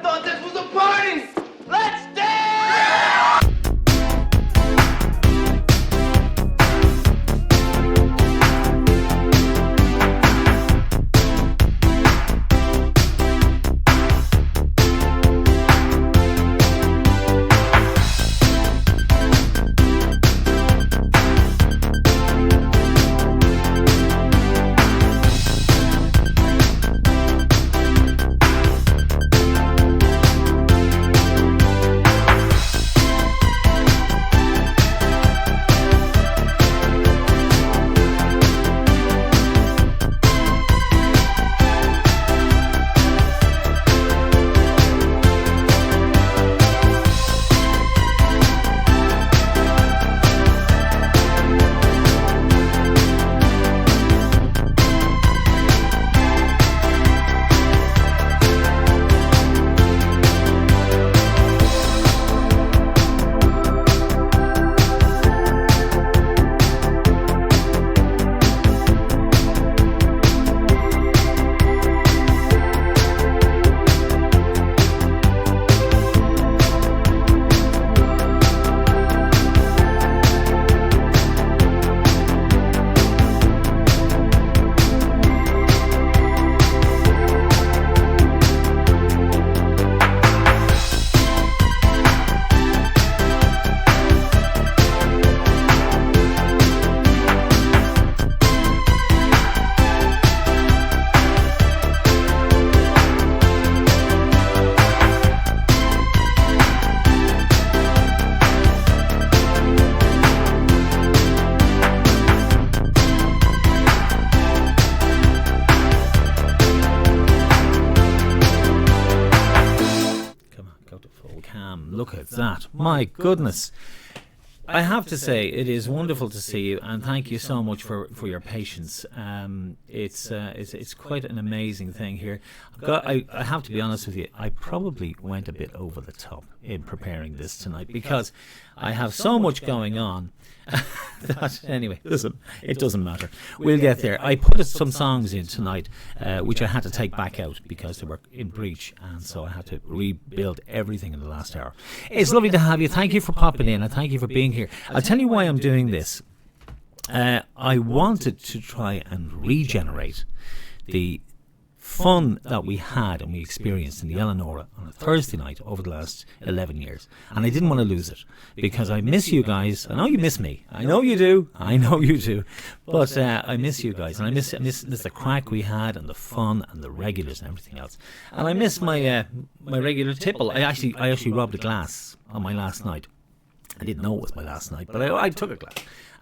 thought this was a party! Let's dance! Look at that. My goodness. I have to say, it is wonderful to see you, and thank you so much for your patience. It's quite an amazing thing here. I have to be honest with you, I probably went a bit over the top in preparing this tonight because I have so much going on. That, anyway, listen, it doesn't matter. We'll get there. I put some songs in tonight, which I had to take back out because they were in breach, and so I had to rebuild everything in the last hour. It's lovely to have you. Thank you for popping in, and thank you for being here. I'll tell you why I'm doing this. I wanted to try and regenerate the fun that we had and we experienced in the Eleanora on a Thursday night over the last 11 years. And I didn't want to lose it because I miss you guys. I know you miss me. I know you do. I know you do. But I miss you guys. And I miss the crack we had and the fun and the regulars and everything else. And I miss my my regular tipple. I actually robbed a glass on my last night. I didn't know it was my last night, but I took a glass.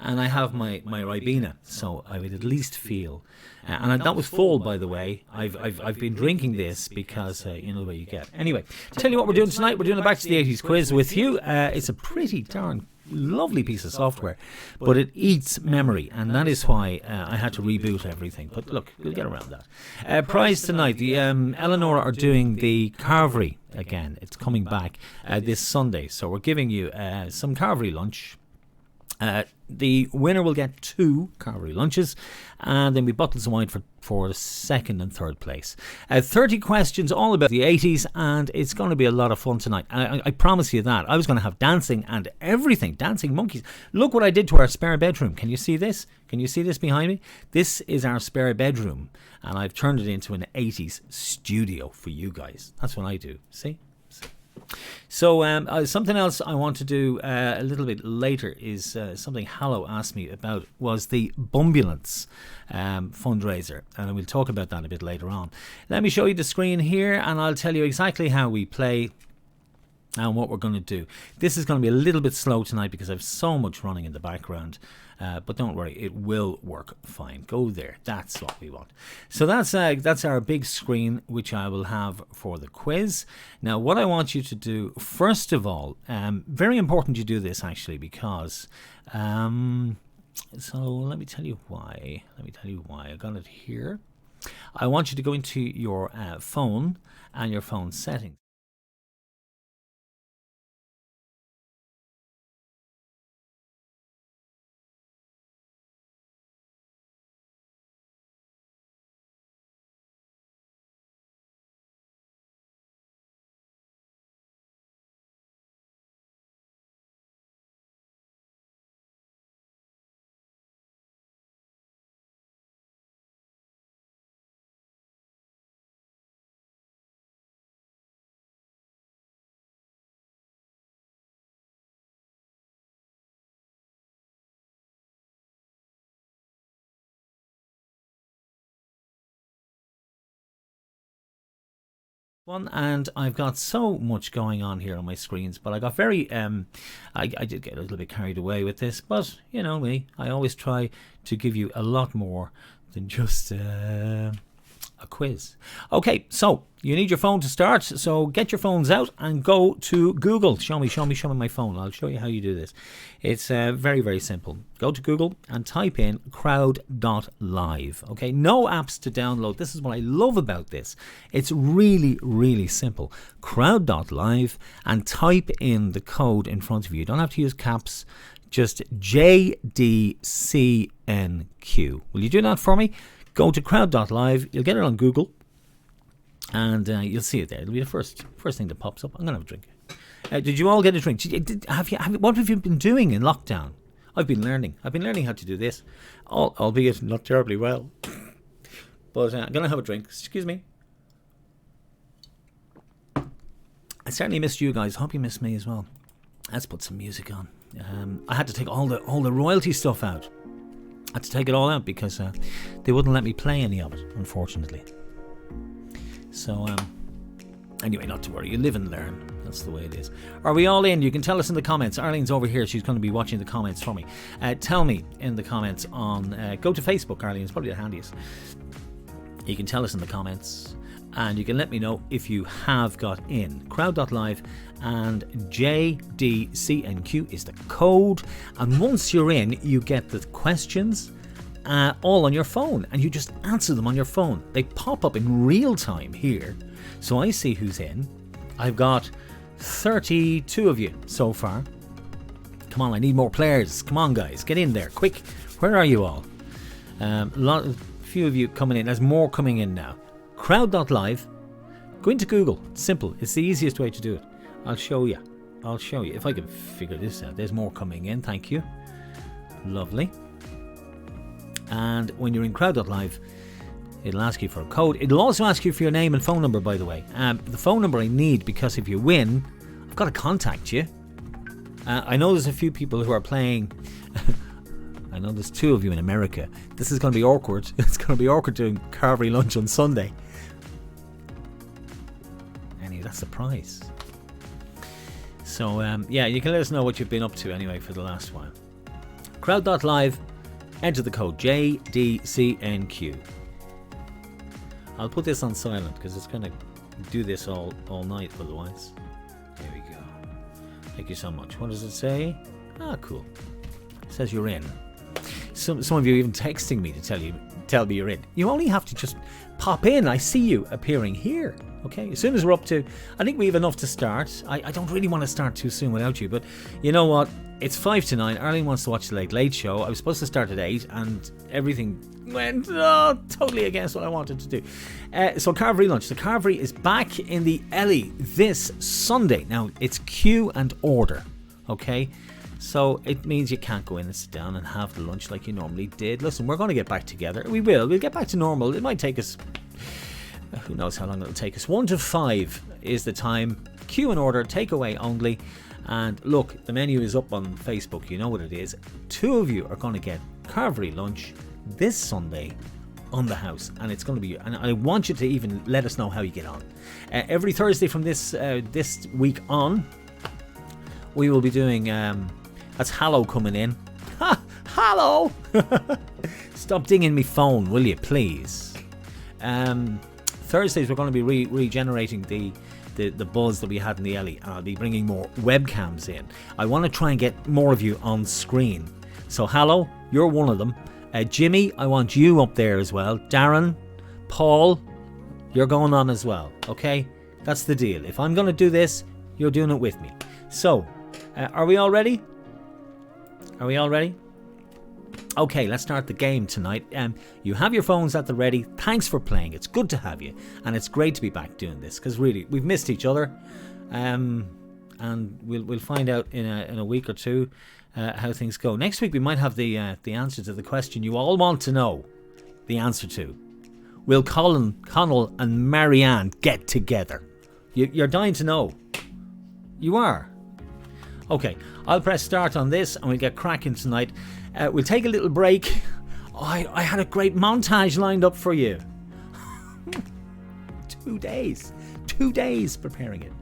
And I have my Ribena, so I would at least feel. And that was full, by the way. I've been drinking this because you know what you get. Anyway, tell you what we're doing tonight. We're doing a Back to the 80s quiz with you. It's a pretty darn lovely piece of software, but it eats memory, and that is why I had to reboot everything. But look, we'll get around that. Prize tonight, the Eleanora are doing the Carvery again. It's coming back this Sunday, so we're giving you some Carvery lunch. The winner will get 2 Carvery lunches, and then we bottles of wine for second and third place. 30 questions all about the 80s, and it's going to be a lot of fun tonight. I promise you that. I was going to have dancing and everything, dancing monkeys. Look what I did to our spare bedroom. Can you see this? Can you see this behind me? This is our spare bedroom, and I've turned it into an 80s studio for you guys. That's what I do. See? So something else I want to do a little bit later is something Hallow asked me about, was the Bumbulance fundraiser, and we'll talk about that a bit later on. Let me show you the screen here, and I'll tell you exactly how we play and what we're going to do. This is going to be a little bit slow tonight because I have so much running in the background. But don't worry, it will work fine. Go there. That's what we want. So that's our big screen, which I will have for the quiz. Now, what I want you to do, first of all, very important you do this actually, because so let me tell you why. I got it here. I want you to go into your phone and your phone settings. one, and I've got so much going on here on my screens, but I got very I did get a little bit carried away with this, but you know me, I always try to give you a lot more than just a quiz. Okay, so you need your phone to start, so get your phones out and go to Google. Show me my phone. I'll show you how you do this. It's very, very simple. Go to Google and type in crowd.live. Okay, no apps to download. This is what I love about this. It's really, really simple. Crowd.live, and type in the code in front of you. You don't have to use caps, just JDCNQ. Will you do that for me? Go to crowd.live, you'll get it on Google, and you'll see it there. It'll be the first thing that pops up. I'm going to have a drink. Did you all get a drink? What have you been doing in lockdown? I've been learning how to do this, albeit not terribly well. But I'm going to have a drink. Excuse me. I certainly missed you guys. Hope you missed me as well. Let's put some music on. I had to take all the royalty stuff out. I had to take it all out because they wouldn't let me play any of it, unfortunately. So, anyway, not to worry. You live and learn. That's the way it is. Are we all in? You can tell us in the comments. Arlene's over here. She's going to be watching the comments for me. Tell me in the comments on... go to Facebook, Arlene. It's probably the handiest. You can tell us in the comments. And you can let me know if you have got in. Crowd.live and JDCNQ is the code. And once you're in, you get the questions all on your phone. And you just answer them on your phone. They pop up in real time here. So I see who's in. I've got 32 of you so far. Come on, I need more players. Come on, guys. Get in there. Quick. Where are you all? Few of you coming in. There's more coming in now. Crowd.live. Go into Google. It's simple. It's the easiest way to do it. I'll show you if I can figure this out. There's more coming in. Thank you. Lovely. And when you're in Crowd.live, it'll ask you for a code. It'll also ask you for your name and phone number, by the way. The phone number I need because if you win, I've got to contact you. I know there's a few people who are playing. I know there's 2 of you in America. This is going to be awkward. It's going to be awkward doing Carvery lunch on Sunday. Anyway, that's the prize. So, yeah, you can let us know what you've been up to anyway for the last while. Crowd.live, enter the code JDCNQ. I'll put this on silent because it's going to do this all night otherwise. There we go. Thank you so much. What does it say? Ah, cool. It says you're in. Some of you even texting me to tell me you're in. You only have to just pop in. I see you appearing here. Okay, as soon as we're up to, I think we have enough to start. I don't really want to start too soon without you, but you know what? It's 5 to 9. Arlene wants to watch the Late Show. I was supposed to start at 8 and everything went totally against what I wanted to do. So Carvery lunch. The Carvery is back in the Ellie this Sunday. Now, it's queue and order. Okay? So it means you can't go in and sit down and have the lunch like you normally did. Listen, we're going to get back together. We will. We'll get back to normal. It might take us... who knows how long it'll take us. 1 to 5 is the time. Queue and order. Takeaway only. And look, the menu is up on Facebook. You know what it is. 2 of you are going to get Carvery lunch this Sunday on the house. And it's going to be... And I want you to even let us know how you get on. Every Thursday from this week on, we will be doing... that's Hallow coming in. Ha! Hallow! Stop dinging me phone, will you, please? Thursdays we're going to be regenerating the buzz that we had in the Ellie. I'll be bringing more webcams in. I want to try and get more of you on screen. So Hallow, you're one of them. Jimmy, I want you up there as well. Darren, Paul, you're going on as well. Okay? That's the deal. If I'm going to do this, you're doing it with me. So, are we all ready? Are we all ready? Okay, let's start the game tonight. You have your phones at the ready. Thanks for playing. It's good to have you. And it's great to be back doing this. Because really, we've missed each other. And we'll find out in a week or two how things go. Next week, we might have the answer to the question you all want to know. The answer to. Will Connell and Marianne get together? You're dying to know. You are. Okay, I'll press start on this and we'll get cracking tonight. We'll take a little break. I had a great montage lined up for you. 2 days. 2 days preparing it.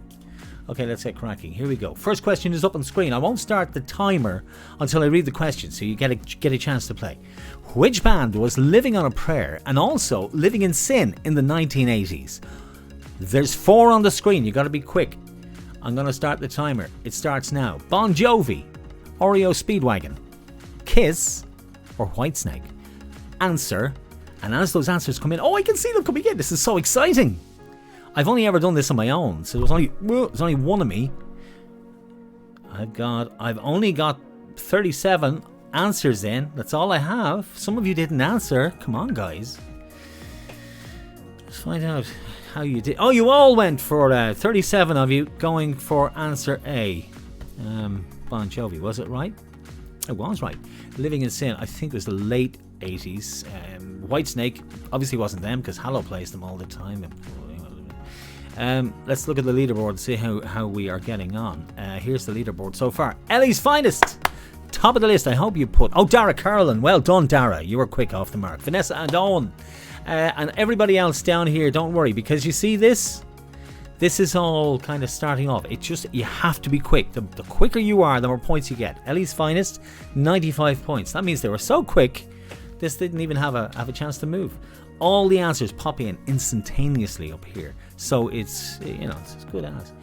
Okay, let's get cracking. Here we go. First question is up on screen. I won't start the timer until I read the question, so you get a chance to play. Which band was living on a prayer and also living in sin in the 1980s? There's 4 on the screen. You got to be quick. I'm going to start the timer. It starts now. Bon Jovi, Oreo Speedwagon, Kiss, or Whitesnake? Answer. And as those answers come in, I can see them coming in. This is so exciting. I've only ever done this on my own, so there's only one of me. I've only got 37 answers in. That's all I have. Some of you didn't answer. Come on, guys. Let's find out how you did. Oh, you all went for 37 of you going for answer A. Bon Jovi, was it right? It was right. Living in Sin, I think it was the late 80s. Whitesnake obviously wasn't them because Hallow plays them all the time. Let's look at the leaderboard and see how we are getting on. Here's the leaderboard so far. Ellie's Finest, top of the list. I hope you put... Dara Carlin. Well done, Dara. You were quick off the mark. Vanessa and Owen. And everybody else down here, don't worry, because you see this? This is all kind of starting off. It's just, you have to be quick. The quicker you are, the more points you get. Ellie's Finest, 95 points. That means they were so quick, this didn't even have a chance to move. All the answers pop in instantaneously up here. So it's, it's as good as.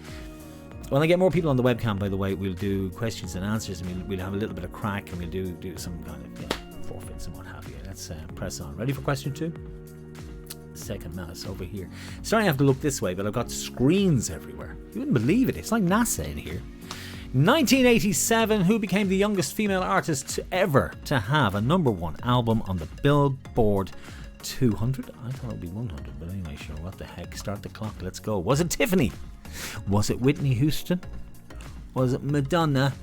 When I get more people on the webcam, by the way, we'll do questions and answers, and we'll have a little bit of crack, and we'll do some kind of forfeits and what have you. Let's press on. Ready for question 2? Second mouse over here. Sorry I have to look this way, but I've got screens everywhere. You wouldn't believe it. It's like NASA in here. 1987, who became the youngest female artist ever to have a #1 album on the Billboard 200? I thought it would be 100, but anyway, sure, what the heck. Start the clock, let's go. Was it Tiffany? Was it Whitney Houston? Was it Madonna?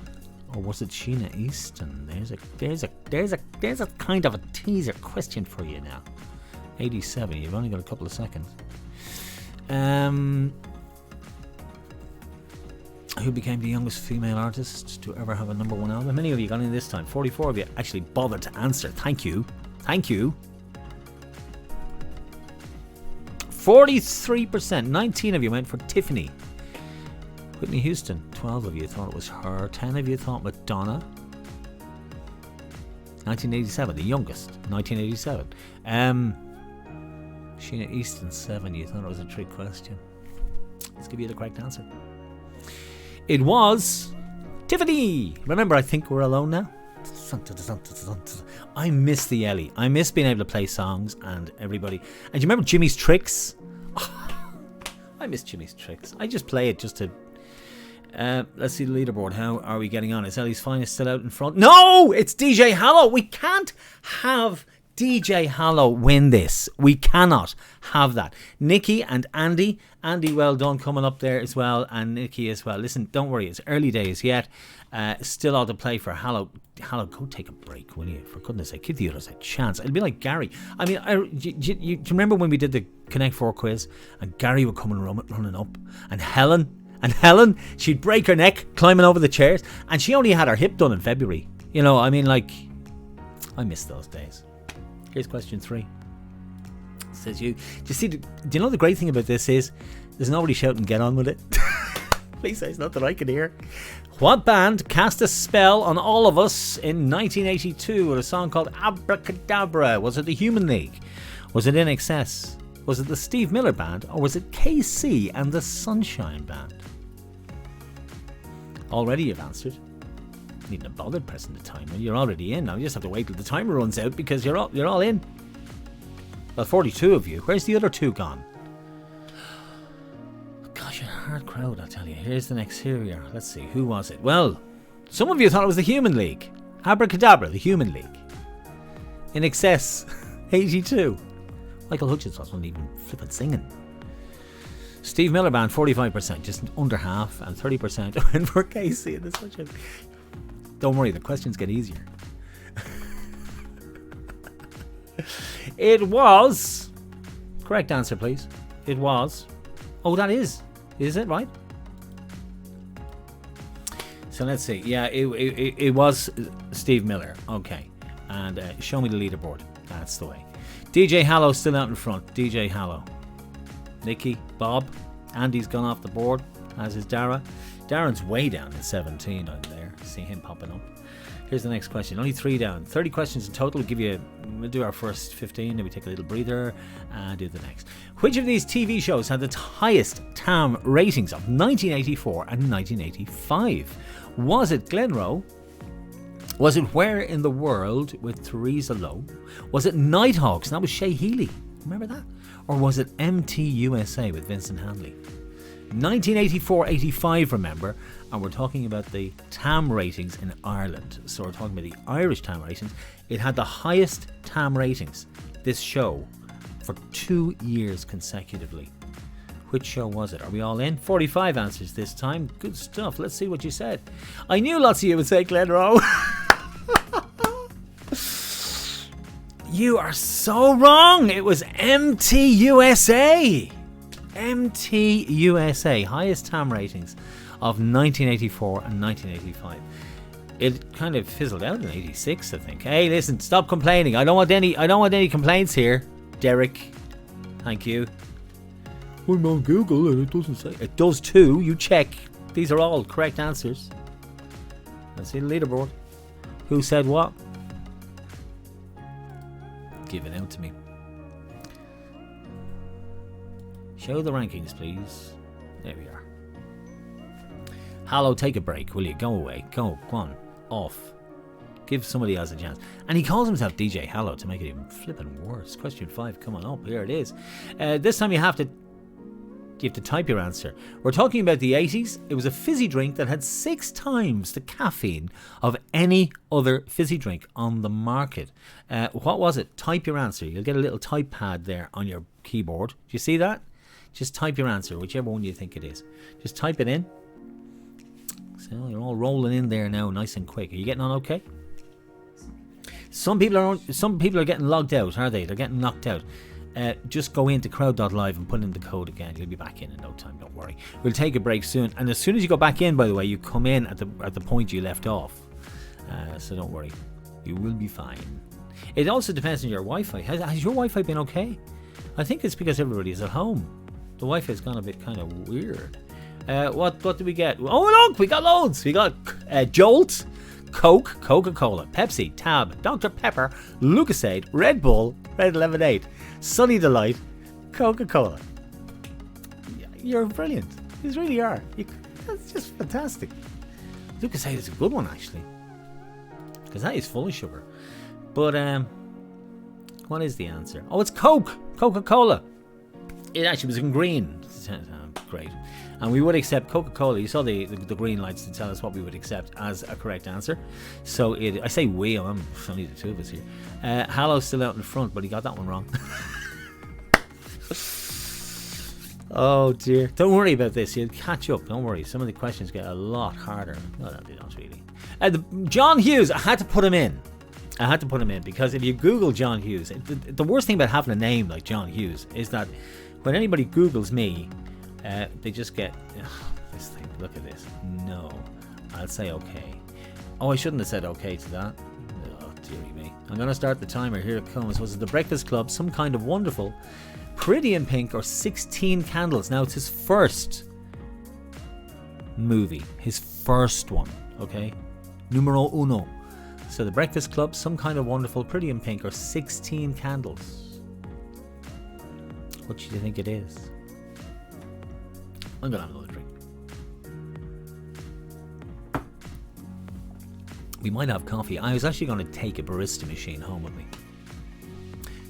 Or was it Sheena Easton? There's a kind of a teaser question for you now. 87, you've only got a couple of seconds. Who became the youngest female artist to ever have a #1 album? How many of you got in this time? 44 of you actually bothered to answer. Thank you. 43%, 19 of you went for Tiffany. Whitney Houston, 12 of you thought it was her. 10 of you thought Madonna. 1987, the youngest. 1987. Sheena Easton, 7. You thought it was a trick question. Let's give you the correct answer. It was Tiffany. Remember, I think we're alone now. I miss the Ellie. I miss being able to play songs and everybody. And do you remember Jimmy's Tricks? I miss Jimmy's Tricks. I just play it just to... let's see the leaderboard. How are we getting on? Is Ellie's Finest still out in front? No! It's DJ Hallow. We can't have DJ Hallow win this. We cannot have that. Nikki and Andy. Andy, well done, coming up there as well. And Nikki as well. Listen, don't worry. It's early days yet. Still all to play for Hallow. Hallow, go take a break, will you? For goodness sake, give the others a chance. It'll be like Gary. I mean, do you remember when we did the Connect 4 quiz? And Gary would come and running up. And Helen, she'd break her neck climbing over the chairs. And she only had her hip done in February. I miss those days. Here's question 3. Says you. Do you know the great thing about this is there's nobody shouting get on with it. Please say it's not that I can hear. What band cast a spell on all of us in 1982 with a song called Abracadabra? Was it the Human League? Was it In Excess? Was it the Steve Miller Band? Or was it KC and the Sunshine Band? Already you've answered. Needn't have bothered pressing the timer. You're already in. Now you just have to wait till the timer runs out because you're all in. Well, 42 of you. Where's the other 2 gone? Gosh, a hard crowd, I tell you. Here's the next. Here we are. Let's see. Who was it? Well, some of you thought it was the Human League. Abracadabra, the Human League. In Excess, 82. Michael Hutchins wasn't even flipping singing. Steve Miller Band, 45%, just under half, and 30% went for Casey. And such a... Don't worry, the questions get easier. It was... Correct answer, please. It was... Oh, that is. Is it right? So let's see. Yeah, it was Steve Miller. Okay. And show me the leaderboard. That's the way. DJ Hallow still out in front. DJ Hallow. Nikki, Bob. Andy's gone off the board, as is Dara. Darren's way down at 17 out there. See him popping up. Here's the next question. Only 3 down. 30 questions in total. We'll do our first 15, then we take a little breather and do the next. Which of these TV shows had the highest TAM ratings of 1984 and 1985? Was it Glenroe? Was it Where in the World with Theresa Lowe? Was it Nighthawks? That was Shay Healy. Remember that? Or was it MTUSA with Vincent Handley? 1984-85, remember, and we're talking about the TAM ratings in Ireland. So we're talking about the Irish TAM ratings. It had the highest TAM ratings, this show, for 2 years consecutively. Which show was it? Are we all in? 45 answers this time. Good stuff. Let's see what you said. I knew lots of you would say Glenroe. You are so wrong. It was MTUSA. MTUSA, highest TAM ratings of 1984 and 1985. It kind of fizzled out in 86, I think. Hey, listen, stop complaining. I don't want any complaints here, Derek. Thank you. I'm on Google and it doesn't say. It does too. You check. These are all correct answers. Let's see the leaderboard. Who said what? Give it out to me. Show the rankings, please. There we are. Hallow, take a break, will you? Go away. Go on. Off. Give somebody else a chance. And he calls himself DJ Hallow to make it even flipping worse. Question 5 coming up. Here it is. This time you have to type your answer. We're talking about the 80s. It was a fizzy drink that had 6 times the caffeine of any other fizzy drink on the market. What was it? Type your answer. You'll get a little type pad there on your keyboard. Do you see that? Just type your answer, whichever one you think it is. Just type it in. So you're all rolling in there now, nice and quick. Are you getting on okay? Some people are getting logged out, are they? They're getting knocked out. Just go into crowd.live and put in the code again. You'll be back in no time, don't worry. We'll take a break soon. And as soon as you go back in, by the way, you come in at the point you left off. So don't worry. You will be fine. It also depends on your Wi-Fi. Has your Wi-Fi been okay? I think it's because everybody is at home. The Wi-Fi's gone a bit kind of weird. What did we get? Oh, look, we got loads. We got Jolt, Coke, Coca-Cola, Pepsi, Tab, Dr. Pepper, Lucasade, Red Bull, Red Lemonade, Sunny Delight, Coca-Cola. You're brilliant. You really are. That's just fantastic. Lucasade is a good one, actually. Because that is full of sugar. But, what is the answer? Oh, it's Coke. Coca-Cola. It actually was in green. Great. And we would accept Coca-Cola. You saw the green lights to tell us what we would accept as a correct answer. So I say we, I'm only the two of us here. Hallow's still out in front, but he got that one wrong. Oh dear. Don't worry about this. You'll catch up. Don't worry. Some of the questions get a lot harder. No, they don't really. John Hughes, I had to put him in. Because if you Google John Hughes, the worst thing about having a name like John Hughes is that when anybody Googles me, they just get this thing. Look at this. No, I'll say okay. Oh, I shouldn't have said okay to that. Oh, dearie me. I'm going to start the timer. Here it comes. Was it The Breakfast Club? Some Kind of Wonderful? Pretty in Pink? Or 16 Candles? Now, it's his first movie. His first one. Okay? Numero uno. So The Breakfast Club, Some Kind of Wonderful, Pretty in Pink, or 16 Candles? What do you think it is? I'm going to have another drink. We might have coffee. I was actually going to take a barista machine home with me.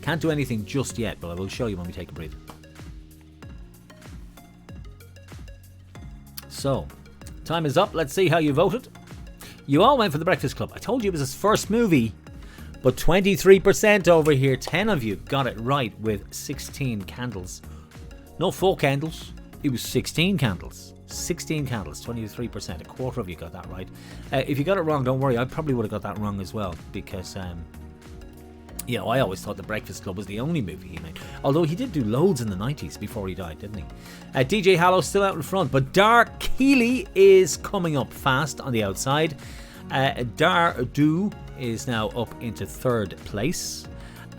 Can't do anything just yet, but I will show you when we take a breather. So, time is up. Let's see how you voted. You all went for The Breakfast Club. I told you it was his first movie, but 23% over here. 10 of you got it right with 16 Candles. No 4 candles. It was 16 candles. 16 candles, 23%. A quarter of you got that right. If you got it wrong, don't worry. I probably would have got that wrong as well because, I always thought The Breakfast Club was the only movie he made. Although he did do loads in the 90s before he died, didn't he? DJ Hallow still out in front, but Dar Keeley is coming up fast on the outside. Dar Du is now up into third place.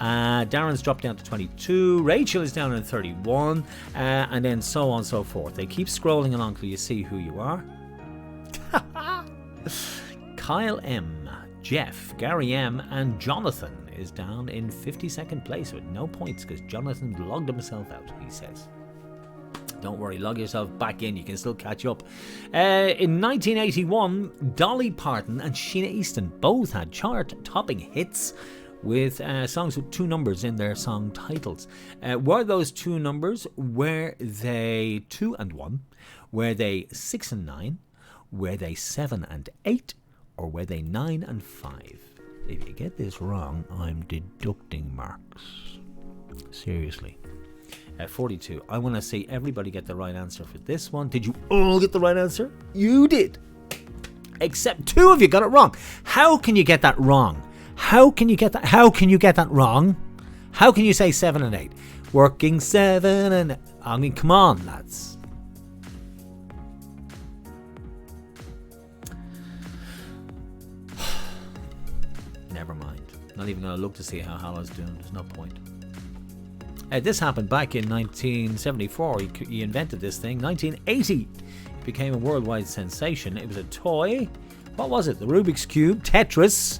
Darren's dropped down to 22. Rachel is down at 31. And then so on and so forth. They keep scrolling along till you see who you are. Kyle M, Jeff, Gary M, and Jonathan is down in 52nd place with no points because Jonathan logged himself out, he says. Don't worry, log yourself back in, you can still catch up. In 1981, Dolly Parton and Sheena Easton both had chart-topping hits with songs with 2 numbers in their song titles. Were those 2 numbers, were they 2 and 1? Were they 6 and 9? Were they 7 and 8? Or were they 9 and 5? If you get this wrong, I'm deducting marks. Seriously. 42. I want to see everybody get the right answer for this one. Did you all get the right answer? You did. Except 2 of you got it wrong. How can you get that wrong? How can you get that? How can you get that wrong? How can you say 7 and 8? Working 7 and... I mean, come on, lads. Never mind. Not even going to look to see how Hallow's doing. There's no point. This happened back in 1974. He invented this thing. 1980, it became a worldwide sensation. It was a toy. What was it? The Rubik's Cube, Tetris,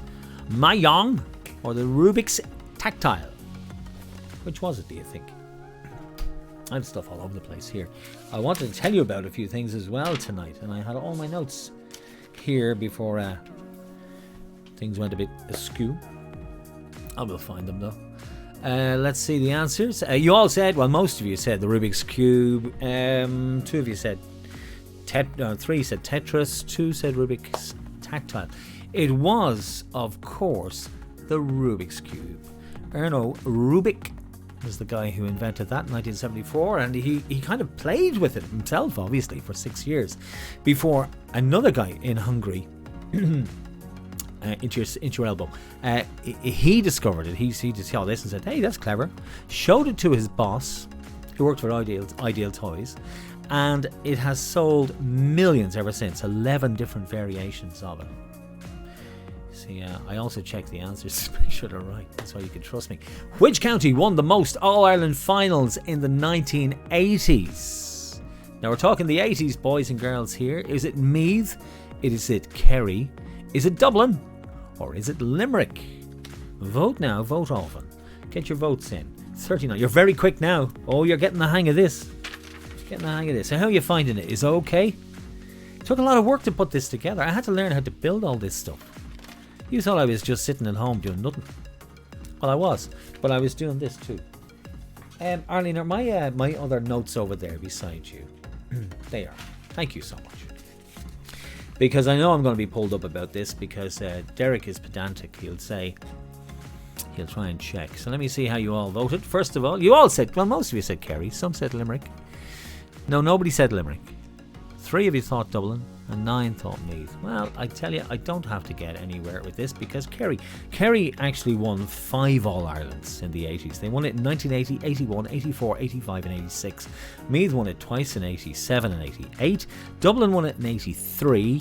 Mahjong, or the Rubik's Tactile? Which was it, do you think? I have stuff all over the place here. I wanted to tell you about a few things as well tonight, and I had all my notes here before things went a bit askew. I will find them though. Let's see the answers. You all said, well, most of you said the Rubik's Cube. 2 of you said 3 said Tetris. 2 said Rubik's Tactile. It was, of course, the Rubik's Cube. Erno Rubik was the guy who invented that in 1974, and he kind of played with it himself, obviously, for 6 years before another guy in Hungary. Into your elbow. He discovered it. He just saw this and said, "Hey, that's clever." Showed it to his boss, who worked for Ideal Toys, and it has sold millions ever since. 11 different variations of it. See, I also checked the answers to make sure they're right. That's why you can trust me. Which county won the most All-Ireland finals in the 1980s? Now we're talking the 80s, boys and girls here. Is it Meath? Is it Kerry? Is it Dublin? Or is it Limerick? Vote now, vote often. Get your votes in. 39. You're very quick now. Oh, you're getting the hang of this. So how are you finding it? Is it okay? It took a lot of work to put this together. I had to learn how to build all this stuff. You thought I was just sitting at home doing nothing. Well, I was. But I was doing this too. Arlene, are my other notes over there beside you? They are. Thank you so much. Because I know I'm going to be pulled up about this because Derek is pedantic. He'll try and check. So let me see how you all voted. First of all, you all said, well, most of you said Kerry. Some said Limerick. No, nobody said Limerick. 3 of you thought Dublin and 9 thought Meath. Well, I tell you, I don't have to get anywhere with this because Kerry actually won 5 All-Irelands in the 80s. They won it in 1980, 81, 84, 85 and 86. Meath won it twice in 87 and 88. Dublin won it in 83.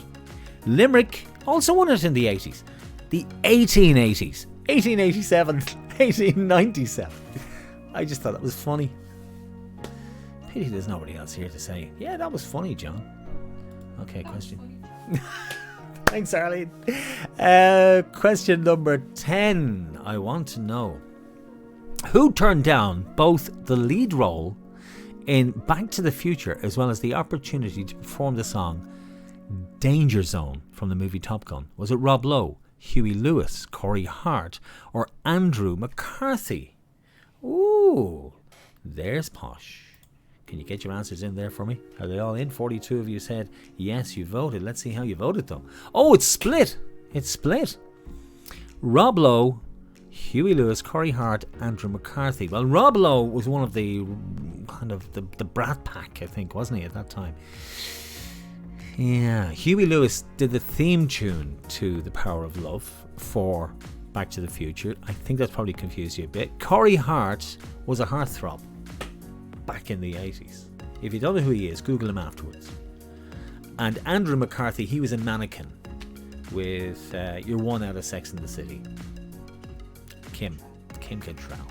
Limerick also won it in the 80s. The 1880s. 1887, 1897. I just thought that was funny. Pity there's nobody else here to say, yeah, that was funny, John. Okay, question. Thanks, Arlene. Question number 10. I want to know who turned down both the lead role in Back to the Future as well as the opportunity to perform the song Danger Zone from the movie Top Gun. Was it Rob Lowe, Huey Lewis, Corey Hart, or Andrew McCarthy? Ooh, there's posh. Can you get your answers in there for me? Are they all in? 42 of you said yes, you voted. Let's see how you voted though. Oh, it's split. Rob Lowe, Huey Lewis, Corey Hart, Andrew McCarthy. Well, Rob Lowe was one of the kind of the Brat Pack, I think, wasn't he, at that time? Yeah, Huey Lewis did the theme tune to The Power of Love for Back to the Future. I think that's probably confused you a bit. Corey Hart was a heartthrob back in the 80s. If you don't know who he is, Google him afterwards. And Andrew McCarthy, he was a mannequin with your one out of Sex and the City. Kim Kim Cattrall.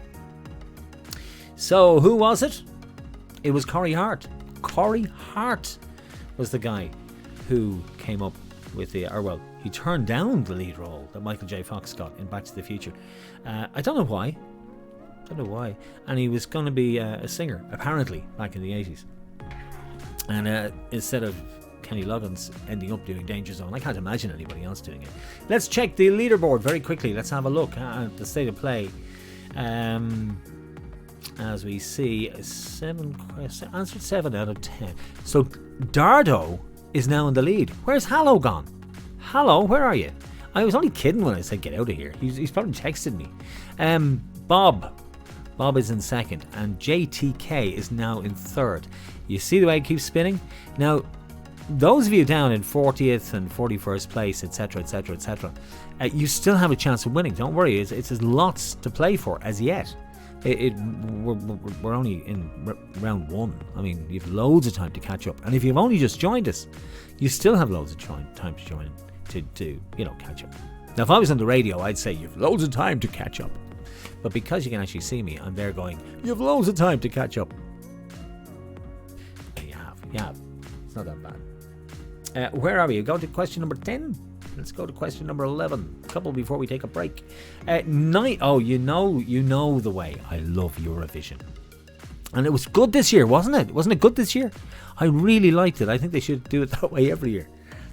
So, who was it? It was Corey Hart. Corey Hart was the guy who came up with he turned down the lead role that Michael J. Fox got in Back to the Future. I don't know why. And he was going to be a singer, apparently, back in the 80s. And instead of Kenny Loggins ending up doing Danger Zone, I can't imagine anybody else doing it. Let's check the leaderboard very quickly. Let's have a look at the state of play. As we see, answered 7 out of 10. So Dardo is now in the lead. Where's Hallo gone? Hallo, where are you? I was only kidding when I said get out of here. He's probably texted me. Bob is in second, and JTK is now in third. You see the way it keeps spinning? Now, those of you down in 40th and 41st place, etc., etc., etc., you still have a chance of winning. Don't worry, it's lots to play for as yet. We're only in round 1. I mean, you've loads of time to catch up. And if you've only just joined us, you still have loads of time to join, to catch up. Now, if I was on the radio, I'd say you've loads of time to catch up. But because you can actually see me, I'm there going, you've loads of time to catch up. And you have. It's not that bad. Where are we? You go to question number 10? Let's go to question number 11. A couple before we take a break. You know the way I love Eurovision. And it was good this year, wasn't it? Wasn't it good this year? I really liked it. I think they should do it that way every year.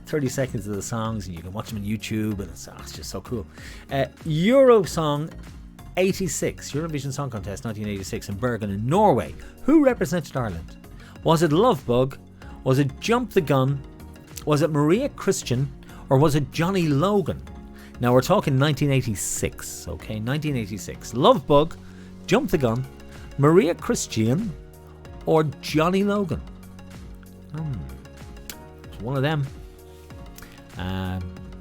30 seconds of the songs, and you can watch them on YouTube, and it's just so cool. Eurosong 86, Eurovision Song Contest 1986 in Bergen in Norway. Who represented Ireland? Was it Love Bug? Was it Jump the Gun? Was it Maria Christian? Or was it Johnny Logan? Now we're talking 1986, okay? 1986. Love Bug, Jump the Gun, Maria Christian, or Johnny Logan? It's one of them.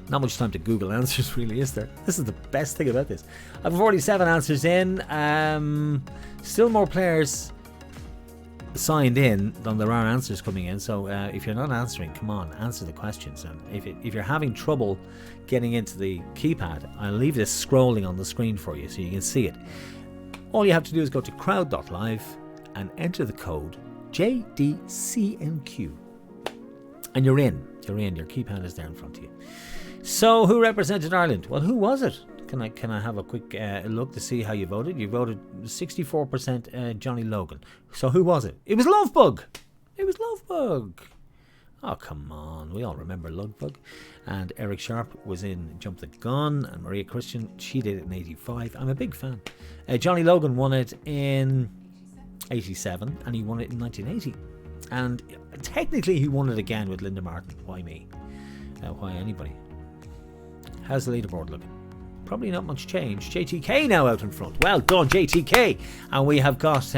Not much time to Google answers, really, is there? This is the best thing about this. I've 47 answers in. Still more players signed in than there are answers coming in. So if you're not answering, come on, answer the questions. And if you're having trouble getting into the keypad, I'll leave this scrolling on the screen for you so you can see it. All you have to do is go to crowd.live and enter the code JDCNQ. And you're in. Your keypad is there in front of you. So who represented Ireland? Well, who was it? Can I have a quick look to see how you voted? You voted 64% Johnny Logan. So who was it? It was Love Bug. Oh, come on. We all remember Love Bug. And Eric Sharp was in Jump the Gun. And Maria Christian, she did it in 85. I'm a big fan. Johnny Logan won it in 87. And he won it in 1980. And technically he won it again with Linda Martin. Why me? Why anybody? How's the leaderboard looking? Probably not much change. JTK now out in front. Well done, JTK. And we have got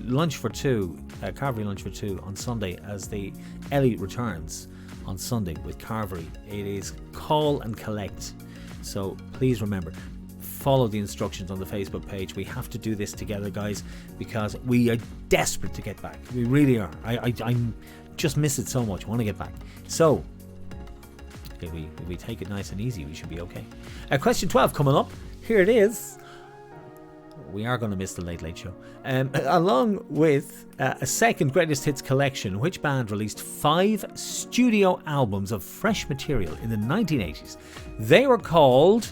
lunch for two, Carvery lunch for two on Sunday as the Ellie returns on Sunday with Carvery. It is call and collect. So please remember, follow the instructions on the Facebook page. We have to do this together, guys, because we are desperate to get back. We really are. I just miss it so much. I want to get back. So if we take it nice and easy, we should be okay. Question 12 coming up. Here it is. We are going to miss the Late Late Show. Along with a second greatest hits collection, which band released 5 studio albums of fresh material in the 1980s? They were called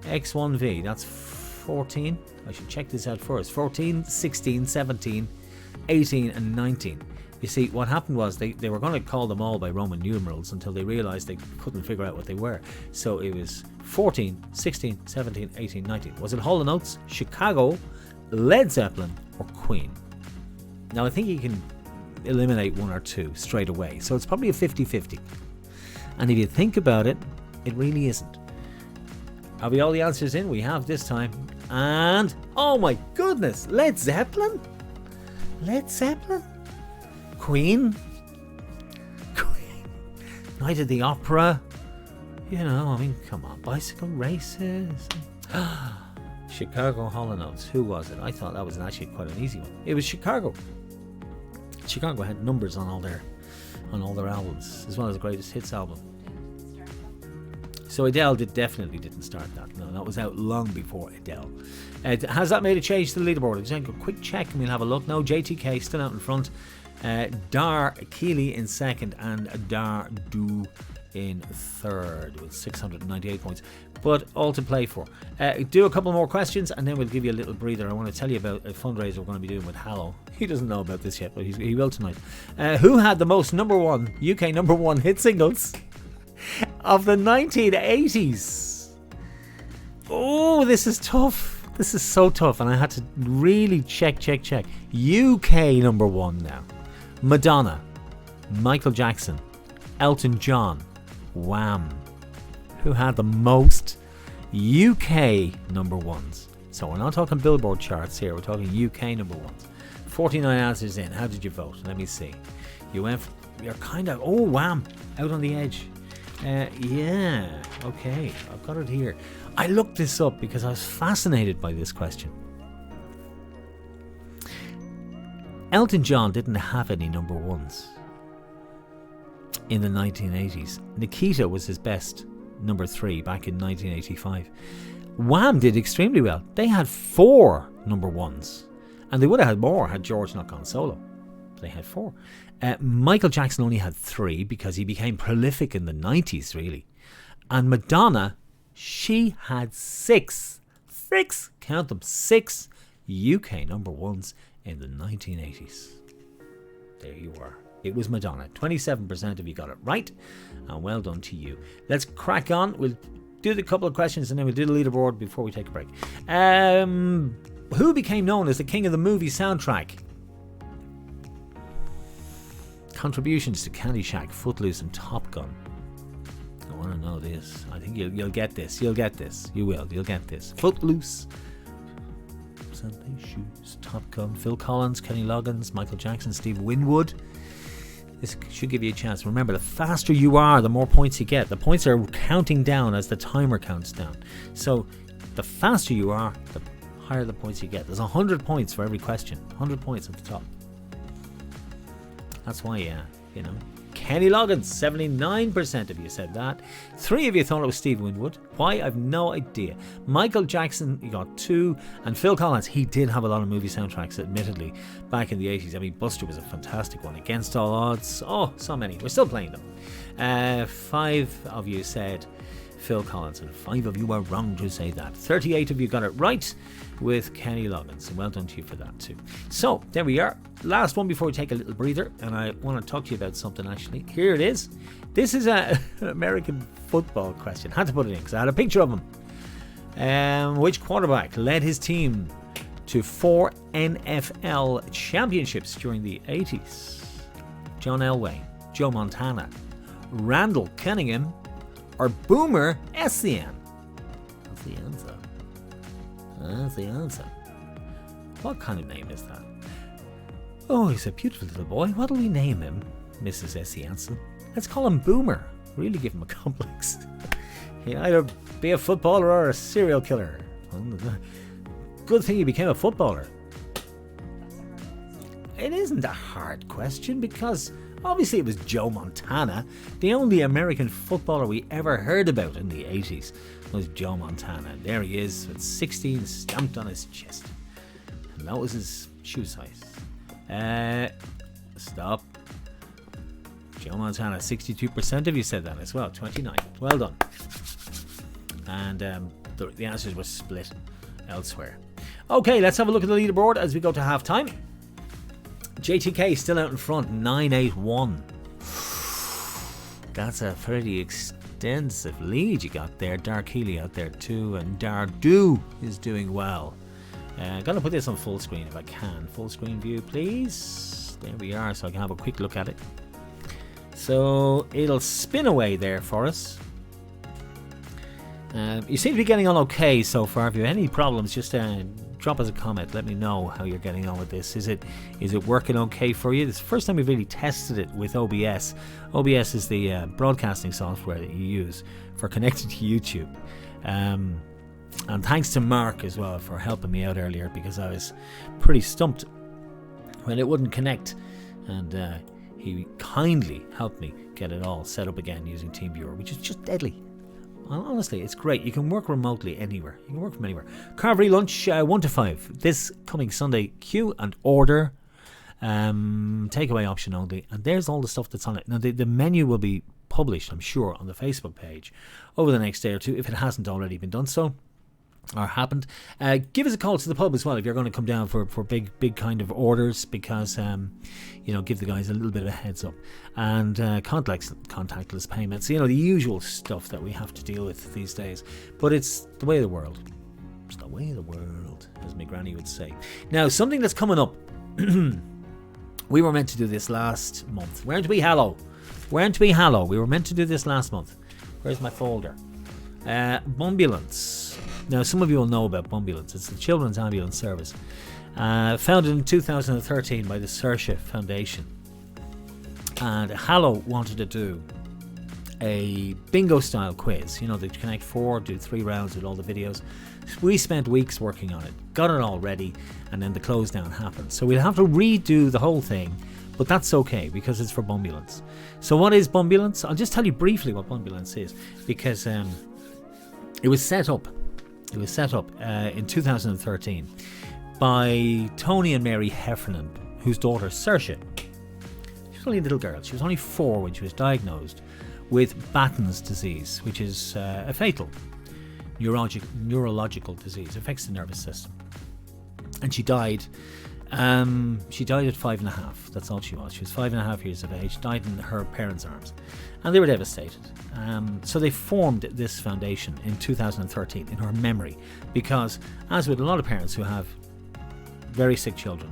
X1V. That's 14. I should check this out first. 14, 16, 17, 18 and 19. You see, what happened was they were going to call them all by Roman numerals until they realised they couldn't figure out what they were. So it was 14, 16, 17, 18, 19. Was it Hall & Oates, Chicago, Led Zeppelin or Queen? Now I think you can eliminate one or two straight away. So it's probably a 50-50. And if you think about it, it really isn't. Have we all the answers in? We have this time. And, oh my goodness, Led Zeppelin? Led Zeppelin? Queen, Night at the Opera, come on, Bicycle Races, Chicago, Hall & Oates. Who was it? I thought that was actually quite an easy one. It was Chicago. Chicago had numbers on all their albums, as well as the greatest hits album. So Adele definitely didn't start that. No, that was out long before Adele. Has that made a change to the leaderboard? Just take a quick check and we'll have a look. No, JTK still out in front. Dar Keeley in second and Dar Du in third with 698 points. But all to play for. Do a couple more questions and then we'll give you a little breather. I want to tell you about a fundraiser we're going to be doing with Hallow. He doesn't know about this yet, but he will tonight. Who had the most UK number one hit singles of the 1980s? Oh, this is tough. This is so tough, and I had to really check. UK number one now. Madonna, Michael Jackson, Elton John, Wham. Who had the most UK number ones? So we're not talking Billboard charts here, we're talking UK number ones. 49 answers in. How did you vote? Let me see. You're kind of, Wham, out on the edge. Yeah, okay, I've got it here. I looked this up because I was fascinated by this question. Elton John didn't have any number ones in the 1980s. Nikita was his best number 3 back in 1985. Wham did extremely well. They had 4 number ones, and they would have had more had George not gone solo. They had 4. Michael Jackson only had 3 because he became prolific in the 90s, really. And Madonna, she had 6. 6, count them, 6 UK number ones in the 1980s. There you are. It was Madonna. 27% of you got it right, and well done to you. Let's crack on. We'll do the couple of questions and then we'll do the leaderboard before we take a break. Who became known as the king of the movie soundtrack? Contributions to Caddyshack, Footloose and Top Gun. I want to know this. I think you'll get this. You'll get this. You will. You'll get this. Footloose, Sunday Shoes, Top Gun, Phil Collins, Kenny Loggins, Michael Jackson, Steve Winwood. This should give you a chance. Remember, the faster you are, the more points you get. The points are counting down as the timer counts down. So the faster you are, the higher the points you get. There's 100 points for every question. 100 points at the top. That's why, Kenny Loggins, 79% of you said that. 3 of you thought it was Steve Winwood. Why? I've no idea. Michael Jackson, he got 2. And Phil Collins, he did have a lot of movie soundtracks, admittedly, back in the 80s. I mean, Buster was a fantastic one. Against All Odds. Oh, so many. We're still playing them. 5 of you said Phil Collins, and 5 of you were wrong to say that. 38 of you got it right with Kenny Loggins, and well done to you for that too. So there we are, last one before we take a little breather, and I want to talk to you about something actually. Here it is. This is an American football question. Had to put it in because I had a picture of him. Which quarterback led his team to 4 NFL championships during the 80s? John Elway, Joe Montana, Randall Cunningham, or Boomer Esiason? That's the answer. That's the answer. What kind of name is that? Oh, he's a beautiful little boy. What'll we name him, Mrs. Esiason? Let's call him Boomer. Really give him a complex. He'd either be a footballer or a serial killer. Good thing he became a footballer. It isn't a hard question because obviously it was Joe Montana. The only American footballer we ever heard about in the 80s was Joe Montana. There he is with 16 stamped on his chest. And that was his shoe size. Stop. Joe Montana, 62% of you said that as well. 29. Well done. And the answers were split elsewhere. Okay, let's have a look at the leaderboard as we go to half-time. JTK still out in front, 981. That's a pretty extensive lead you got there. Dark Healy out there too, and Dardu is doing well. Gonna put this on full screen if I can. Full screen view, please. There we are, so I can have a quick look at it. So it'll spin away there for us. You seem to be getting on okay so far. If you have any problems, just drop us a comment. Let me know how you're getting on with this. Is it working okay for you? It's the first time we've really tested it with OBS. OBS is the broadcasting software that you use for connecting to YouTube. And thanks to Mark as well for helping me out earlier because I was pretty stumped when it wouldn't connect. And he kindly helped me get it all set up again using TeamViewer, which is just deadly. Honestly, it's great. You can work remotely anywhere. You can work from anywhere. Carvery lunch 1 to 5 this coming Sunday. Queue and order. Takeaway option only. And there's all the stuff that's on it. Now the menu will be published, I'm sure, on the Facebook page over the next day or two if it hasn't already been done so or happened. Give us a call to the pub as well if you're going to come down for big kind of orders, because give the guys a little bit of a heads up. And contactless payments, the usual stuff that we have to deal with these days. But it's the way of the world. It's the way of the world, as my granny would say. Now, something that's coming up. We were meant to do this last month. Weren't we, Hallow? We were meant to do this last month. Where's my folder? Bumbulance. Now, some of you will know about Bumbulance. It's the Children's Ambulance Service. Founded in 2013 by the Saoirse Foundation. And Hallow wanted to do a bingo-style quiz. They connect 4, do 3 rounds with all the videos. We spent weeks working on it, got it all ready, and then the close down happened. So we'll have to redo the whole thing, but that's okay because it's for Bumbulance. So what is Bumbulance? I'll just tell you briefly what Bumbulance is, because it was set up in 2013 by Tony and Mary Heffernan, whose daughter Saoirse, she was only a little girl. She was only 4 when she was diagnosed with Batten's disease, which is a fatal neurological disease, affects the nervous system. And she died at 5.5. That's all she was. She was 5.5 years of age, died in her parents' arms. And they were devastated. So they formed this foundation in 2013 in her memory, because, as with a lot of parents who have very sick children,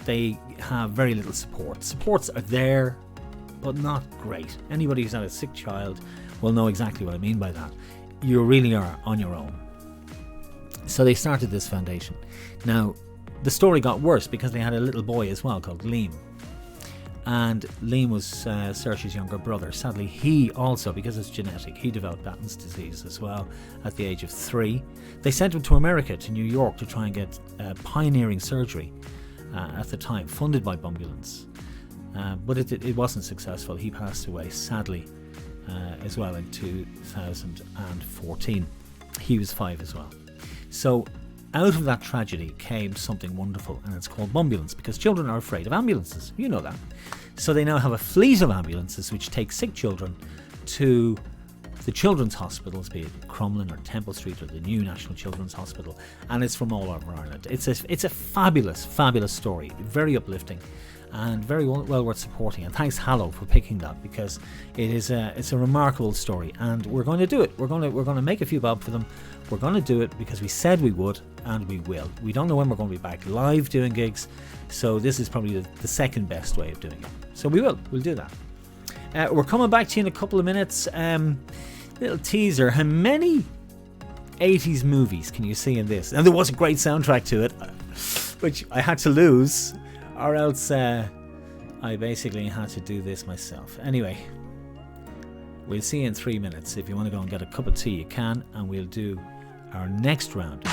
they have very little support. Supports are there, but not great. Anybody who's had a sick child will know exactly what I mean by that. You really are on your own. So they started this foundation. Now, the story got worse because they had a little boy as well called Liam. And Liam was Saoirse's younger brother. Sadly, he also, because it's genetic, he developed Batten's disease as well at the age of 3. They sent him to America, to New York, to try and get pioneering surgery at the time, funded by Bumbulance. But it wasn't successful. He passed away, sadly, as well in 2014. He was 5 as well. So out of that tragedy came something wonderful, and it's called Bumbulance, because children are afraid of ambulances. You know that. So they now have a fleet of ambulances which take sick children to the children's hospitals, be it Crumlin or Temple Street or the new National Children's Hospital, and it's from all over Ireland. It's a fabulous, fabulous story, very uplifting, and very well worth supporting. And thanks, Hallow, for picking that, because it's a remarkable story, and we're going to do it. We're going to make a few bob for them. We're going to do it because we said we would, and we will. We don't know when we're going to be back live doing gigs, so this is probably the second best way of doing it. So we'll do that. We're coming back to you in a couple of minutes. Little teaser. How many 80s movies can you see in this? And there was a great soundtrack to it, which I had to lose, or else I basically had to do this myself. Anyway, we'll see you in 3 minutes. If you want to go and get a cup of tea, you can, and we'll do our next round.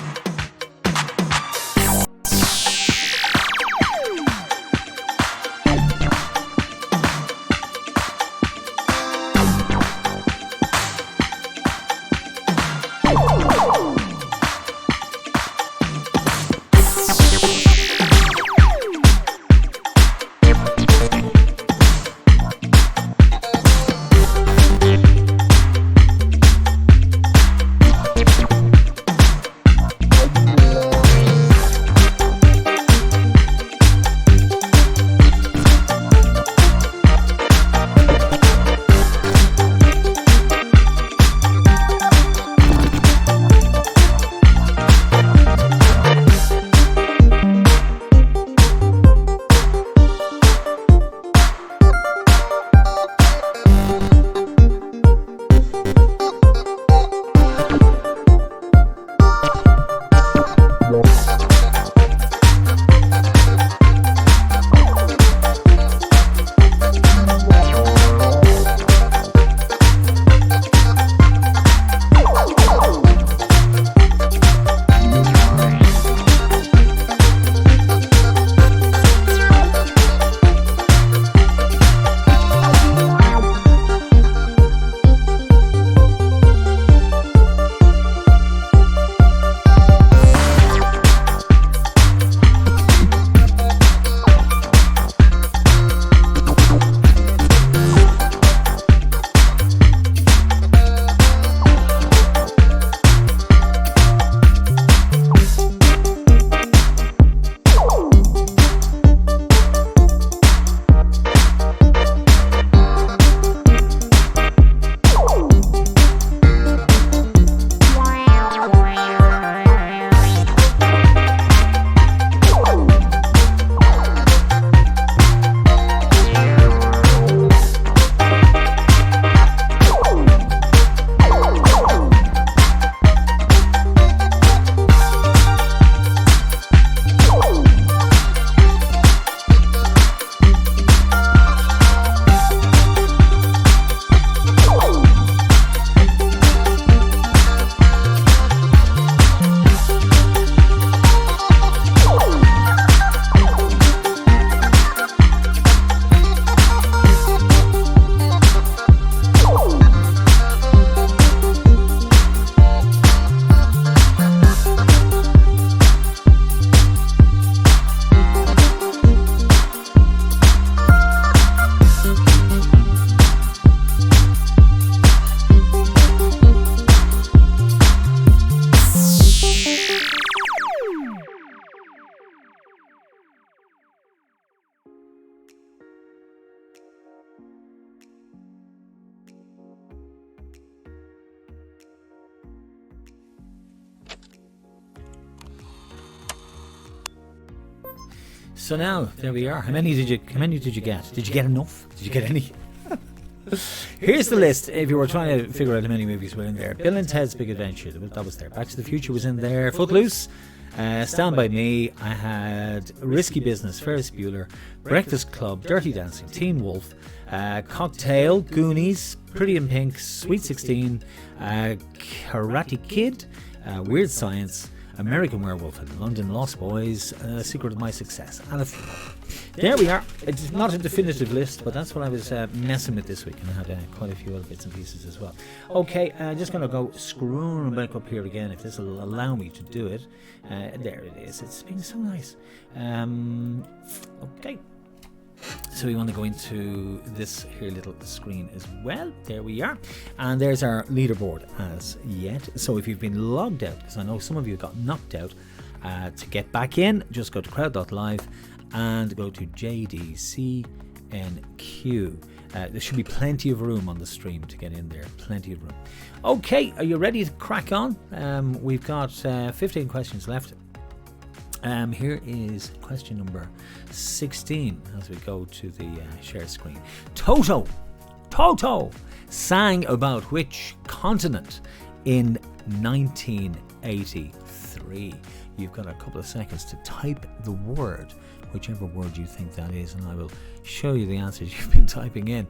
So now, there we are. How many did you get? Did you get enough? Did you get any? Here's the list. If you were trying to figure out how many movies were in there: Bill and Ted's Big Adventure, that was there. Back to the Future was in there. Footloose, Stand By Me. I had Risky Business, Ferris Bueller, Breakfast Club, Dirty Dancing, Teen Wolf, Cocktail, Goonies, Pretty in Pink, Sweet 16, Karate Kid, Weird Science, American Werewolf in London, Lost Boys, Secret of My Success, and a few more. There we are. It's not a definitive list, but that's what I was messing with this week, and I had quite a few other bits and pieces as well. Okay, I'm just going to go screwing back up here again, if this will allow me to do it. There it is. It's been so nice. Okay. So we want to go into this here little screen as well. There we are. And there's our leaderboard as yet. So if you've been logged out, because I know some of you got knocked out, to get back in, just go to crowd.live and go to JDCNQ. There should be plenty of room on the stream to get in there. Plenty of room. Okay, are you ready to crack on? We've got 15 questions left. Here is question number 16 as we go to the share screen. Toto sang about which continent in 1983? You've got a couple of seconds to type the word, whichever word you think that is, and I will show you the answers you've been typing in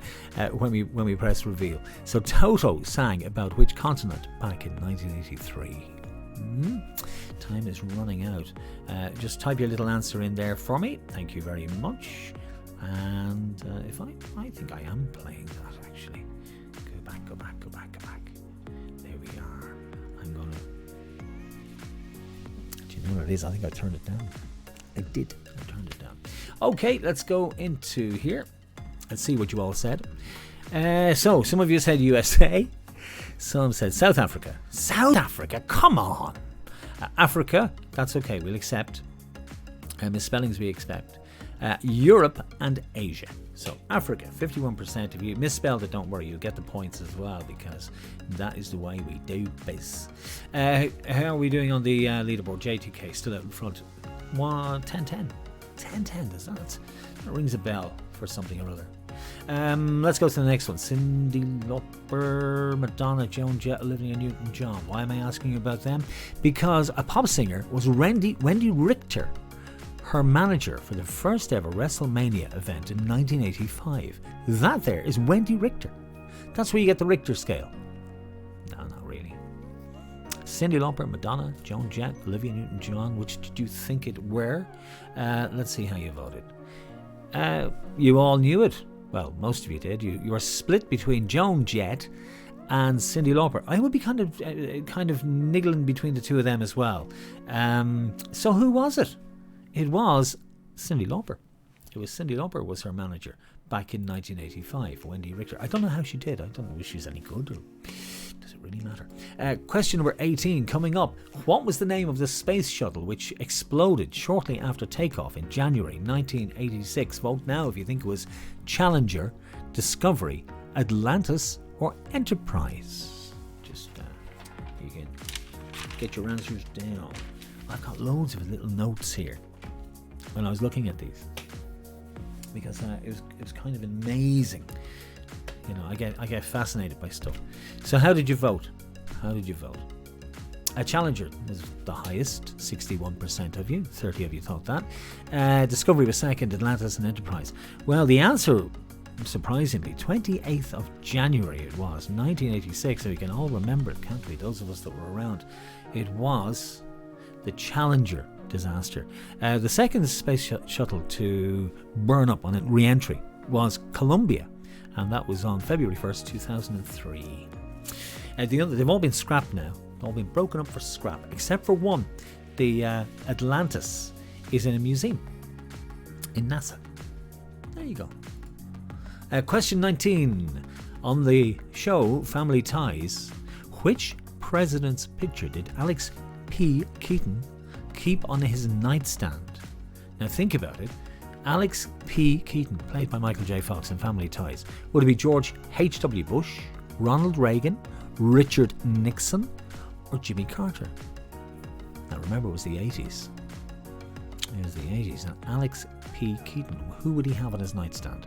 when we press reveal. So Toto sang about which continent back in 1983? Time is running out. Just type your little answer in there for me. Thank you very much. And if I think I am playing that actually. Go back. There we are. I'm gonna. Do you know what it is? I think I turned it down. I did. I turned it down. Okay, let's go into here. Let's see what you all said. So some of you said USA. Some said South Africa. South Africa, come on. Africa, that's okay, we'll accept. Misspellings we accept. Europe and Asia. So Africa, 51%. If you misspelled it, don't worry, you'll get the points as well, because that is the way we do this. How are we doing on the leaderboard? JTK still out in front. 10-10. 10-10, does that rings a bell for something or other. Let's go to the next one. Cyndi Lauper, Madonna, Joan Jett, Olivia Newton-John. Why am I asking you about them? Because a pop singer was Wendy Richter, her manager for the first ever WrestleMania event in 1985. That there is Wendy Richter. That's where you get the Richter scale. No, not really. Cyndi Lauper, Madonna, Joan Jett, Olivia Newton-John. Which did you think it were? Let's see how you voted. You all knew it. Well, most of you did. You were split between Joan Jett and Cyndi Lauper. I would be kind of niggling between the two of them as well. So who was it? It was Cyndi Lauper. It was Cyndi Lauper was her manager back in 1985. Wendy Richter. I don't know how she did. I don't know if she's any good, or does it really matter? Question number 18 coming up. What was the name of the space shuttle which exploded shortly after takeoff in January 1986? Vote now if you think it was Challenger, Discovery, Atlantis, or Enterprise. Just you can get your answers down. I've got loads of little notes here when I was looking at these, because it was kind of amazing. You know, I get fascinated by stuff. So how did you vote? Challenger was the highest, 61% of you, 30 of you thought that. Discovery was second, Atlantis and Enterprise. Well, the answer, surprisingly, 28th of January it was, 1986, so we can all remember it, can't we, those of us that were around. It was the Challenger disaster. The second space shuttle to burn up on its re-entry was Columbia, and that was on February 1st, 2003. They've all been scrapped now. All been broken up for scrap, except for one. The Atlantis is in a museum in NASA. There you go. Question 19. On the show Family Ties, which president's picture did Alex P. Keaton keep on his nightstand? Now think about it. Alex P. Keaton, played by Michael J. Fox in Family Ties. Would it be George H.W. Bush, Ronald Reagan, Richard Nixon, or Jimmy Carter? Now remember, it was the 80s. It was the 80s. And Alex P. Keaton. Who would he have on his nightstand?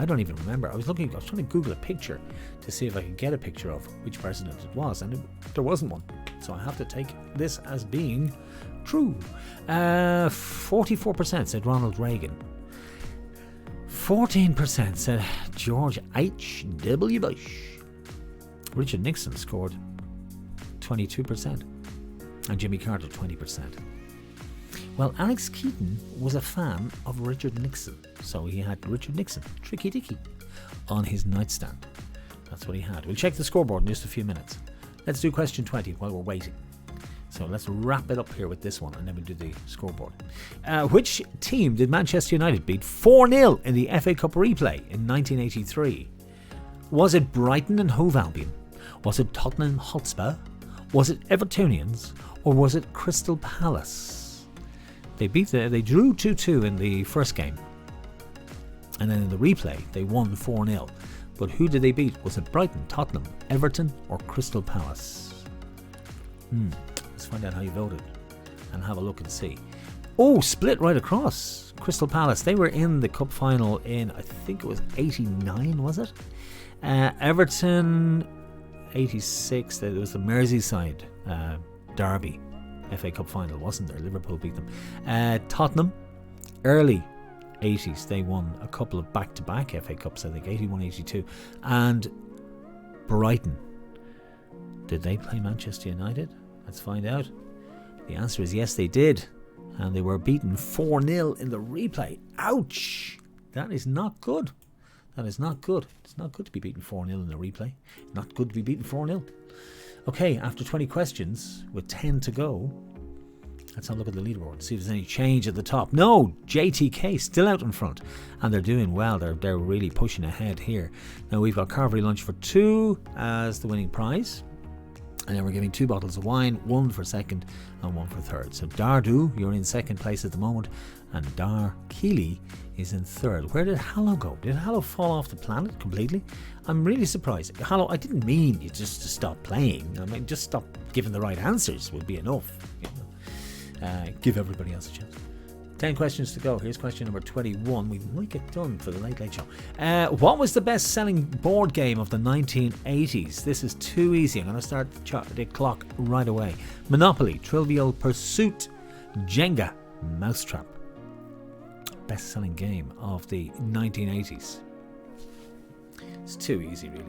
I don't even remember. I was trying to Google a picture to see if I could get a picture of which president it was, and there wasn't one. So I have to take this as being true. 44% said Ronald Reagan. 14% said George H.W. Bush. Richard Nixon scored 22%. And Jimmy Carter 20%. Well, Alex Keaton was a fan of Richard Nixon, so he had Richard Nixon, Tricky Dicky, on his nightstand. That's what he had. We'll check the scoreboard in just a few minutes. Let's do question 20 while we're waiting. So let's wrap it up here with this one, and then we'll do the scoreboard. Which team did Manchester United beat 4-0 in the FA Cup replay in 1983? Was it Brighton and Hove Albion? Was it Tottenham Hotspur? Was it Evertonians? Or was it Crystal Palace? They drew 2-2 in the first game. And then in the replay, they won 4-0. But who did they beat? Was it Brighton, Tottenham, Everton, or Crystal Palace? Let's find out how you voted and have a look and see. Oh, split right across. Crystal Palace, they were in the cup final in, I think it was 89, was it? Everton, 86. There was the Merseyside derby. FA Cup final, wasn't there? Liverpool beat them. Tottenham, early 80s, they won a couple of back-to-back FA Cups, I think, 81, 82. And Brighton, did they play Manchester United? Let's find out. The answer is yes, they did. And they were beaten 4-0 in the replay. Ouch! That is not good. That is not good. It's not good to be beaten 4-0 in the replay. Not good to be beaten 4-0. Okay, after 20 questions, with 10 to go, let's have a look at the leaderboard, see if there's any change at the top. No, JTK still out in front, and they're doing well. They're really pushing ahead here. Now we've got Carvery Lunch for 2 as the winning prize, and then we're giving 2 bottles of wine, 1 for second and 1 for third. So Dardu, you're in second place at the moment, and Dar Keeley is in third. Where did Hallow go? Did Hallow fall off the planet completely? I'm really surprised. Hallow, I didn't mean you just to stop playing. I mean, just stop giving the right answers would be enough. You know? Give everybody else a chance. 10 questions to go. Here's question number 21. We might get done for the Late Late Show. What was the best-selling board game of the 1980s? This is too easy. I'm going to start the clock right away. Monopoly, Trivial Pursuit, Jenga, Mousetrap. Best-selling game of the 1980s. It's too easy, really.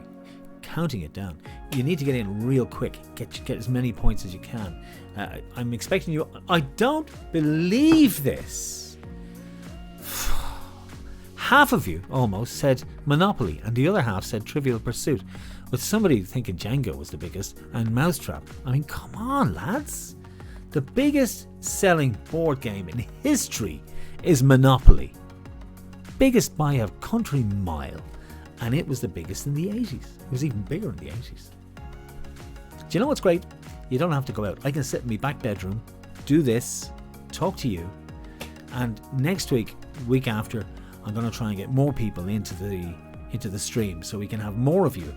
Counting it down. You need to get in real quick. Get as many points as you can. I'm expecting you. I don't believe this. Half of you almost said Monopoly, and the other half said Trivial Pursuit. With somebody thinking Jenga was the biggest, and Mousetrap. I mean, come on, lads. The biggest selling board game in history is Monopoly. Biggest by a country mile. And it was the biggest in the 80s. It was even bigger in the 80s. Do you know what's great? You don't have to go out. I can sit in my back bedroom, do this, talk to you, and next week after, I'm going to try and get more people into the stream so we can have more of you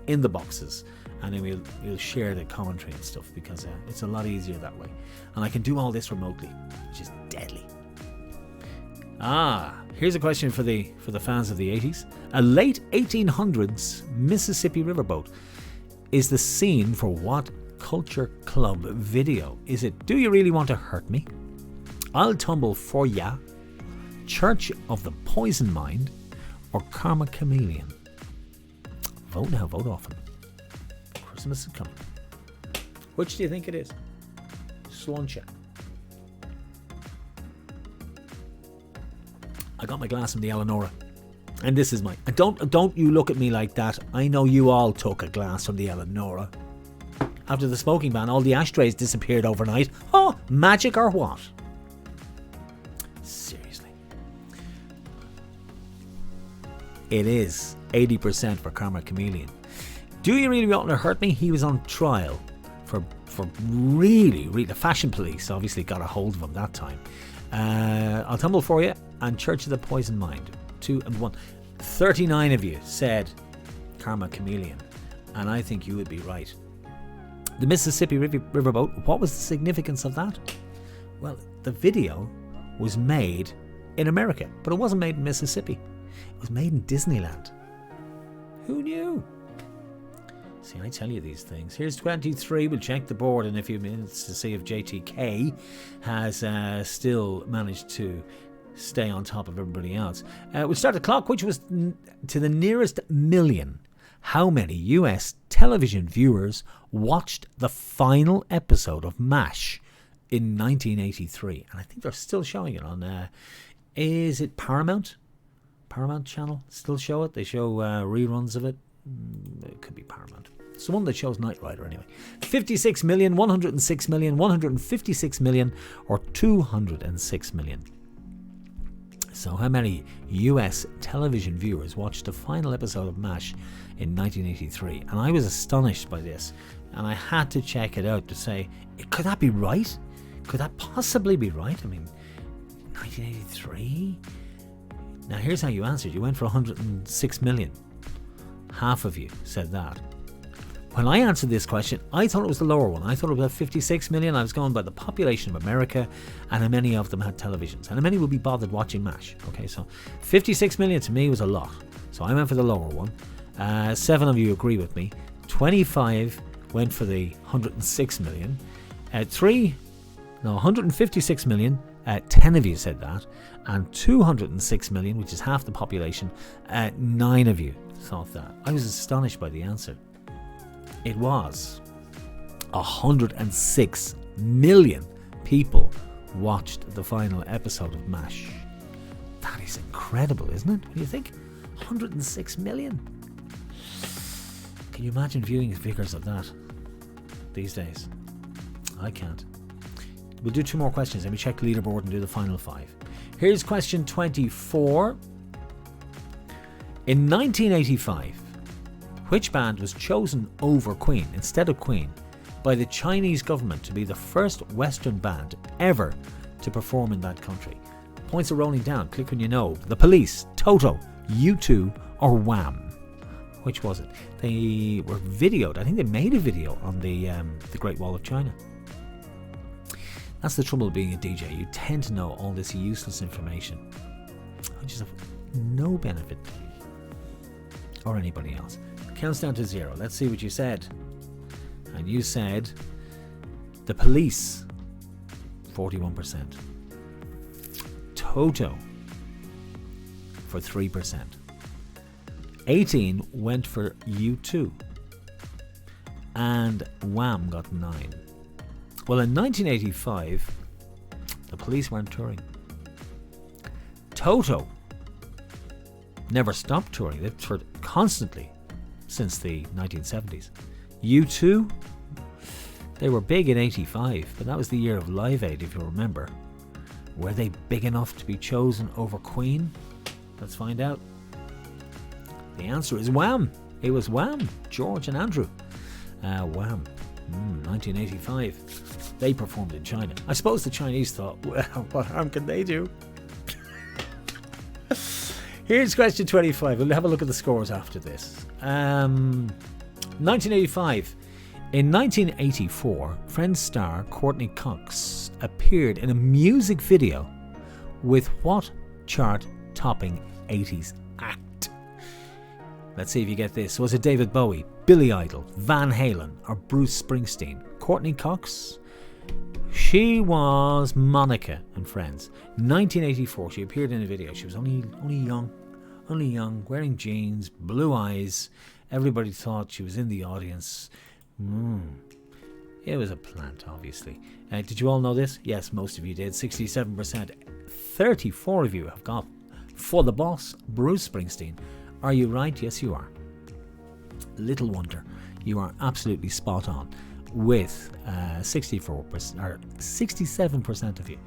in the boxes, and then we'll share the commentary and stuff, because it's a lot easier that way. And I can do all this remotely, which is deadly. Here's a question for the fans of the 80s. A late 1800s Mississippi riverboat is the scene for what culture club video? Is it Do You Really Want to Hurt Me? I'll Tumble For Ya, Church of the Poison Mind, or Karma Chameleon? Vote now, vote often. Christmas is coming. Which do you think it is? Sluncha. I got my glass from the Eleonora, and this is mine. And don't you look at me like that. I know you all took a glass from the Eleonora. After the smoking ban, all the ashtrays disappeared overnight. Oh, magic or what? Seriously. It is 80% for Karma Chameleon. Do You Really Want to Hurt Me? He was on trial for really, the fashion police obviously got a hold of him that time. I'll Tumble For You and Church of the Poison Mind. 2 and 1. 39 of you said Karma Chameleon, and I think you would be right. The Mississippi riverboat, what was the significance of that? Well, the video was made in America, but it wasn't made in Mississippi. It was made in Disneyland. Who knew? See, I tell you these things. Here's 23. We'll check the board in a few minutes to see if JTK has still managed to stay on top of everybody else. We'll start the clock, which was to the nearest million. How many US television viewers watched the final episode of MASH in 1983? And I think they're still showing it on, is it Paramount? Paramount channel still show it? They show reruns of it. It could be Paramount. It's the one that shows Knight Rider anyway. 56 million, 106 million, 156 million, or 206 million. So how many US television viewers watched the final episode of MASH in 1983? And I was astonished by this. And I had to check it out to say, could that be right? Could that possibly be right? I mean, 1983? Now here's how you answered. You went for 106 million. Half of you said that. When I answered this question, I thought it was the lower one. I thought it was about 56 million. I was going by the population of America and how many of them had televisions and how many would be bothered watching MASH. Okay, so 56 million to me was a lot. So I went for the lower one. 7 of you agree with me. 25 went for the 106 million. 156 million. 10 of you said that. And 206 million, which is half the population, 9 of you thought that. I was astonished by the answer. It was 106 million people watched the final episode of MASH. That is incredible, isn't it? What do you think? 106 million. Can you imagine viewing figures of that these days? I can't. We'll do 2 more questions. Let me check the leaderboard and do the final 5. Here's question 24. In 1985, which band was chosen over Queen, instead of Queen, by the Chinese government to be the first Western band ever to perform in that country? Points are rolling down. Click when you know. The Police, Toto, U2, or Wham? Which was it? They were videoed. I think they made a video on the Great Wall of China. That's the trouble of being a DJ. You tend to know all this useless information, which is of no benefit to you or anybody else. Counts down to 0. Let's see what you said. And you said The Police, 41%. Toto for 3%. 18 went for U2. And Wham got 9. Well, in 1985, the Police weren't touring. Toto never stopped touring. They've toured constantly since the 1970s. U2, they were big in 85, but that was the year of Live Aid, if you remember. Were they big enough to be chosen over Queen? Let's find out. The answer is Wham. It was Wham, George and Andrew. Wham, 1985. They performed in China. I suppose the Chinese thought, well, what harm can they do? Here's question 25. We'll have a look at the scores after this. 1985. In 1984, Friends star Courtney Cox appeared in a music video with what chart-topping 80s act? Let's see if you get this. Was it David Bowie, Billy Idol, Van Halen, or Bruce Springsteen? Courtney Cox? She was Monica in Friends. 1984, she appeared in a video. She was only young, wearing jeans, blue eyes. Everybody thought she was in the audience. It was a plant, obviously. Did you all know this? Yes, most of you did. 67%. 34 of you have got For the Boss, Bruce Springsteen. Are you right? Yes, you are. Little wonder. You are absolutely spot on with 64% or 67% of you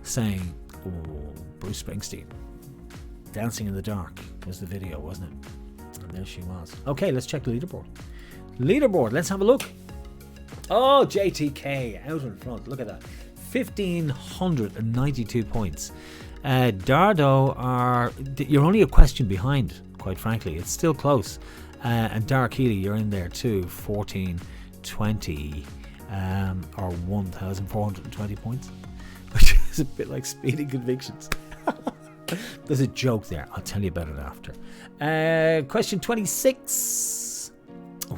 saying, oh, Bruce Springsteen. Dancing in the Dark was the video, wasn't it? And there she was. Okay, let's check the leaderboard. Let's have a look. Oh, JTK out in front. Look at that. 1,592 points. Dardo you're only a question behind, quite frankly. It's still close. And Dark Healy, you're in there too. 1,420 or 1,420 points, which is a bit like Speedy Convictions. There's a joke there. I'll tell you about it after. Question 26.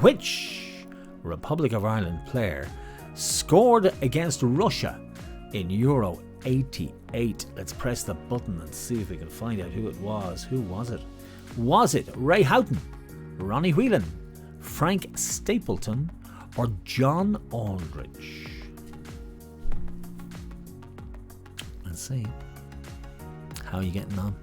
Which Republic of Ireland player scored against Russia in Euro 88? Let's press the button and see if we can find out who it was. Who was it? Was it Ray Houghton, Ronnie Whelan, Frank Stapleton, or John Aldridge? Let's see. How are you getting on?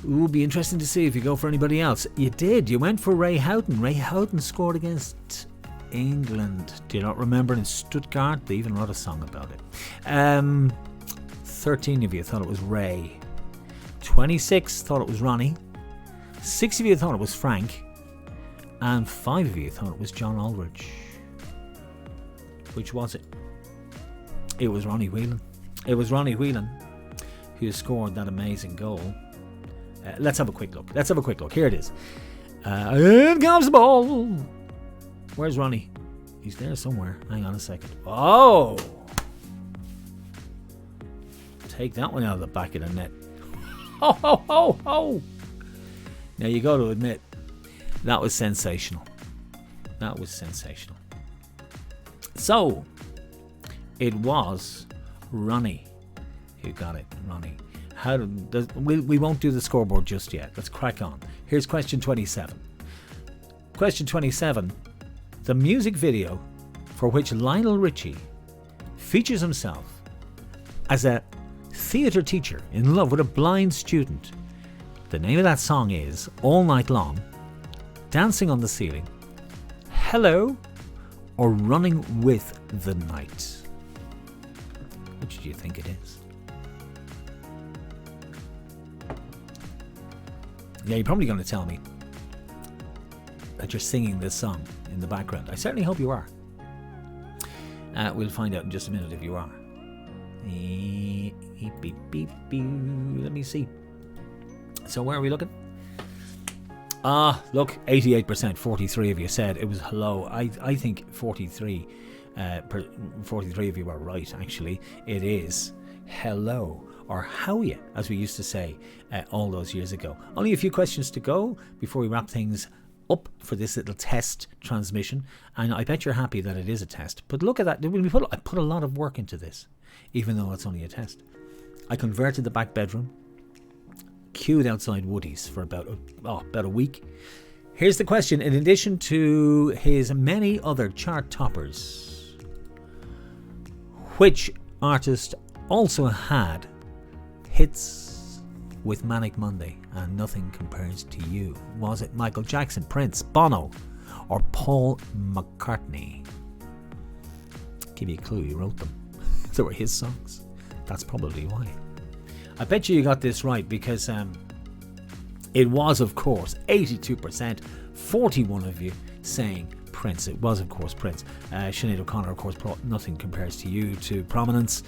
Ooh, be interesting to see if you go for anybody else. You did. You went for Ray Houghton. Ray Houghton scored against England. Do you not remember in Stuttgart? They even wrote a song about it. 13 of you thought it was Ray. 26 thought it was Ronnie. 6 of you thought it was Frank. And 5 of you thought it was John Aldridge. Which was it? It was Ronnie Whelan. It was Ronnie Whelan who scored that amazing goal. Let's have a quick look. Here it is. In comes the ball. Where's Ronnie? He's there somewhere. Hang on a second. Oh! Take that one out of the back of the net. Ho, ho, ho, ho! Now you got to admit, that was sensational. So, it was Ronnie who got it. Ronnie. We won't do the scoreboard just yet. Let's crack on. Here's question 27. Question 27. The music video for which Lionel Richie features himself as a theatre teacher in love with a blind student. The name of that song is All Night Long, Dancing on the Ceiling, Hello, or Running with the Night. Which do you think it is? Yeah, you're probably going to tell me that you're singing this song in the background. I certainly hope you are. We'll find out in just a minute if you are. Let me see. So where are we looking? Look, 88%, 43 of you said it was Hello. I think 43 of you are right, actually. It is Hello, or How Ya, as we used to say all those years ago. Only a few questions to go before we wrap things up for this little test transmission, and I bet you're happy that it is a test. But look at that. I put a lot of work into this, even though it's only a test. I converted the back bedroom, queued outside Woody's for about a week. Here's the question. In addition to his many other chart toppers, which artist also had hits with Manic Monday and Nothing Compares to You? Was it Michael Jackson, Prince, Bono, or Paul McCartney? Give you a clue, he wrote them. They were his songs. That's probably why. I bet you got this right, because it was, of course, 82%, 41 of you saying Prince. It was, of course, Prince. Sinead O'Connor, of course, brought Nothing Compares to You to prominence.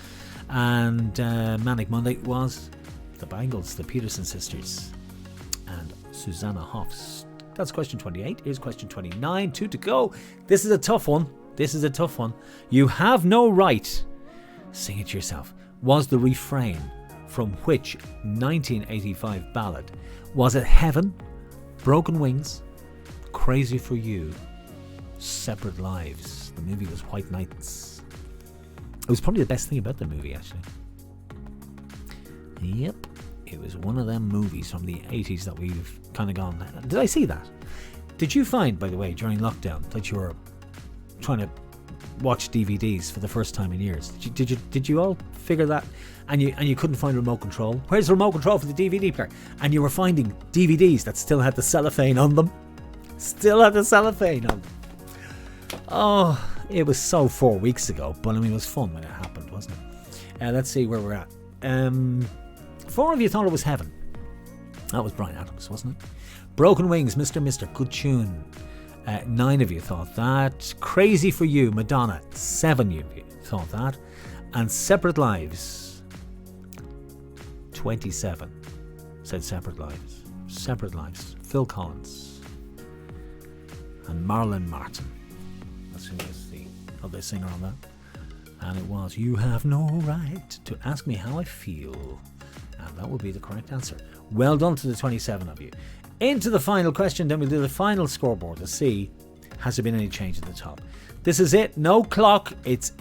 And Manic Monday was the Bangles, the Peterson sisters, and Susanna Hoffs. That's question 28. Here's question 29. 2 to go. This is a tough one. You Have No Right, sing it yourself, was the refrain from which 1985 ballad? Was it Heaven, Broken Wings, Crazy for You, Separate Lives? The movie was White Nights. It was probably the best thing about the movie, actually. Yep, it was one of them movies from the 80s that we've kind of gone. Did I see that? Did you find, by the way, during lockdown, that you were trying to watch DVDs for the first time in years? Did you all figure that? And you couldn't find a remote control? Where's the remote control for the DVD player? And you were finding DVDs that still had the cellophane on them. Oh, it was so 4 weeks ago, but I mean, it was fun when it happened, wasn't it? Let's see where we're at. 4 of you thought it was Heaven. That was Bryan Adams, wasn't it? Broken Wings, Mr. Good tune. 9 of you thought that. Crazy for You, Madonna. 7 of you thought that. And Separate Lives. 27 said Separate Lives. Phil Collins. And Marilyn Martin. That's who was the other singer on that. And it was You Have No Right to Ask Me How I Feel. That would be the correct answer. Well done to the 27 of you. Into the final question, then we'll do the final scoreboard to see has there been any change at the top. This is it. No clock. It's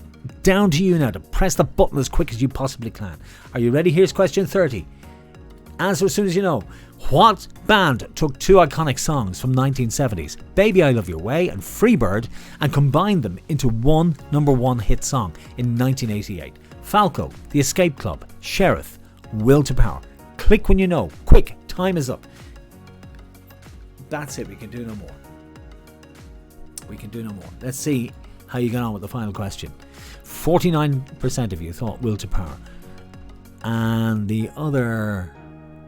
down to you now to press the button as quick as you possibly can. Are you ready? Here's question 30. Answer as soon as you know. What band took two iconic songs from 1970s, Baby I Love Your Way and Freebird, and combined them into one number one hit song in 1988? Falco, The Escape Club, Sheriff, Will to Power. Click when you know. Quick, time is up. That's it. We can do no more. We can do no more. Let's see how you get on with the final question. 49% of you thought Will to Power, and the other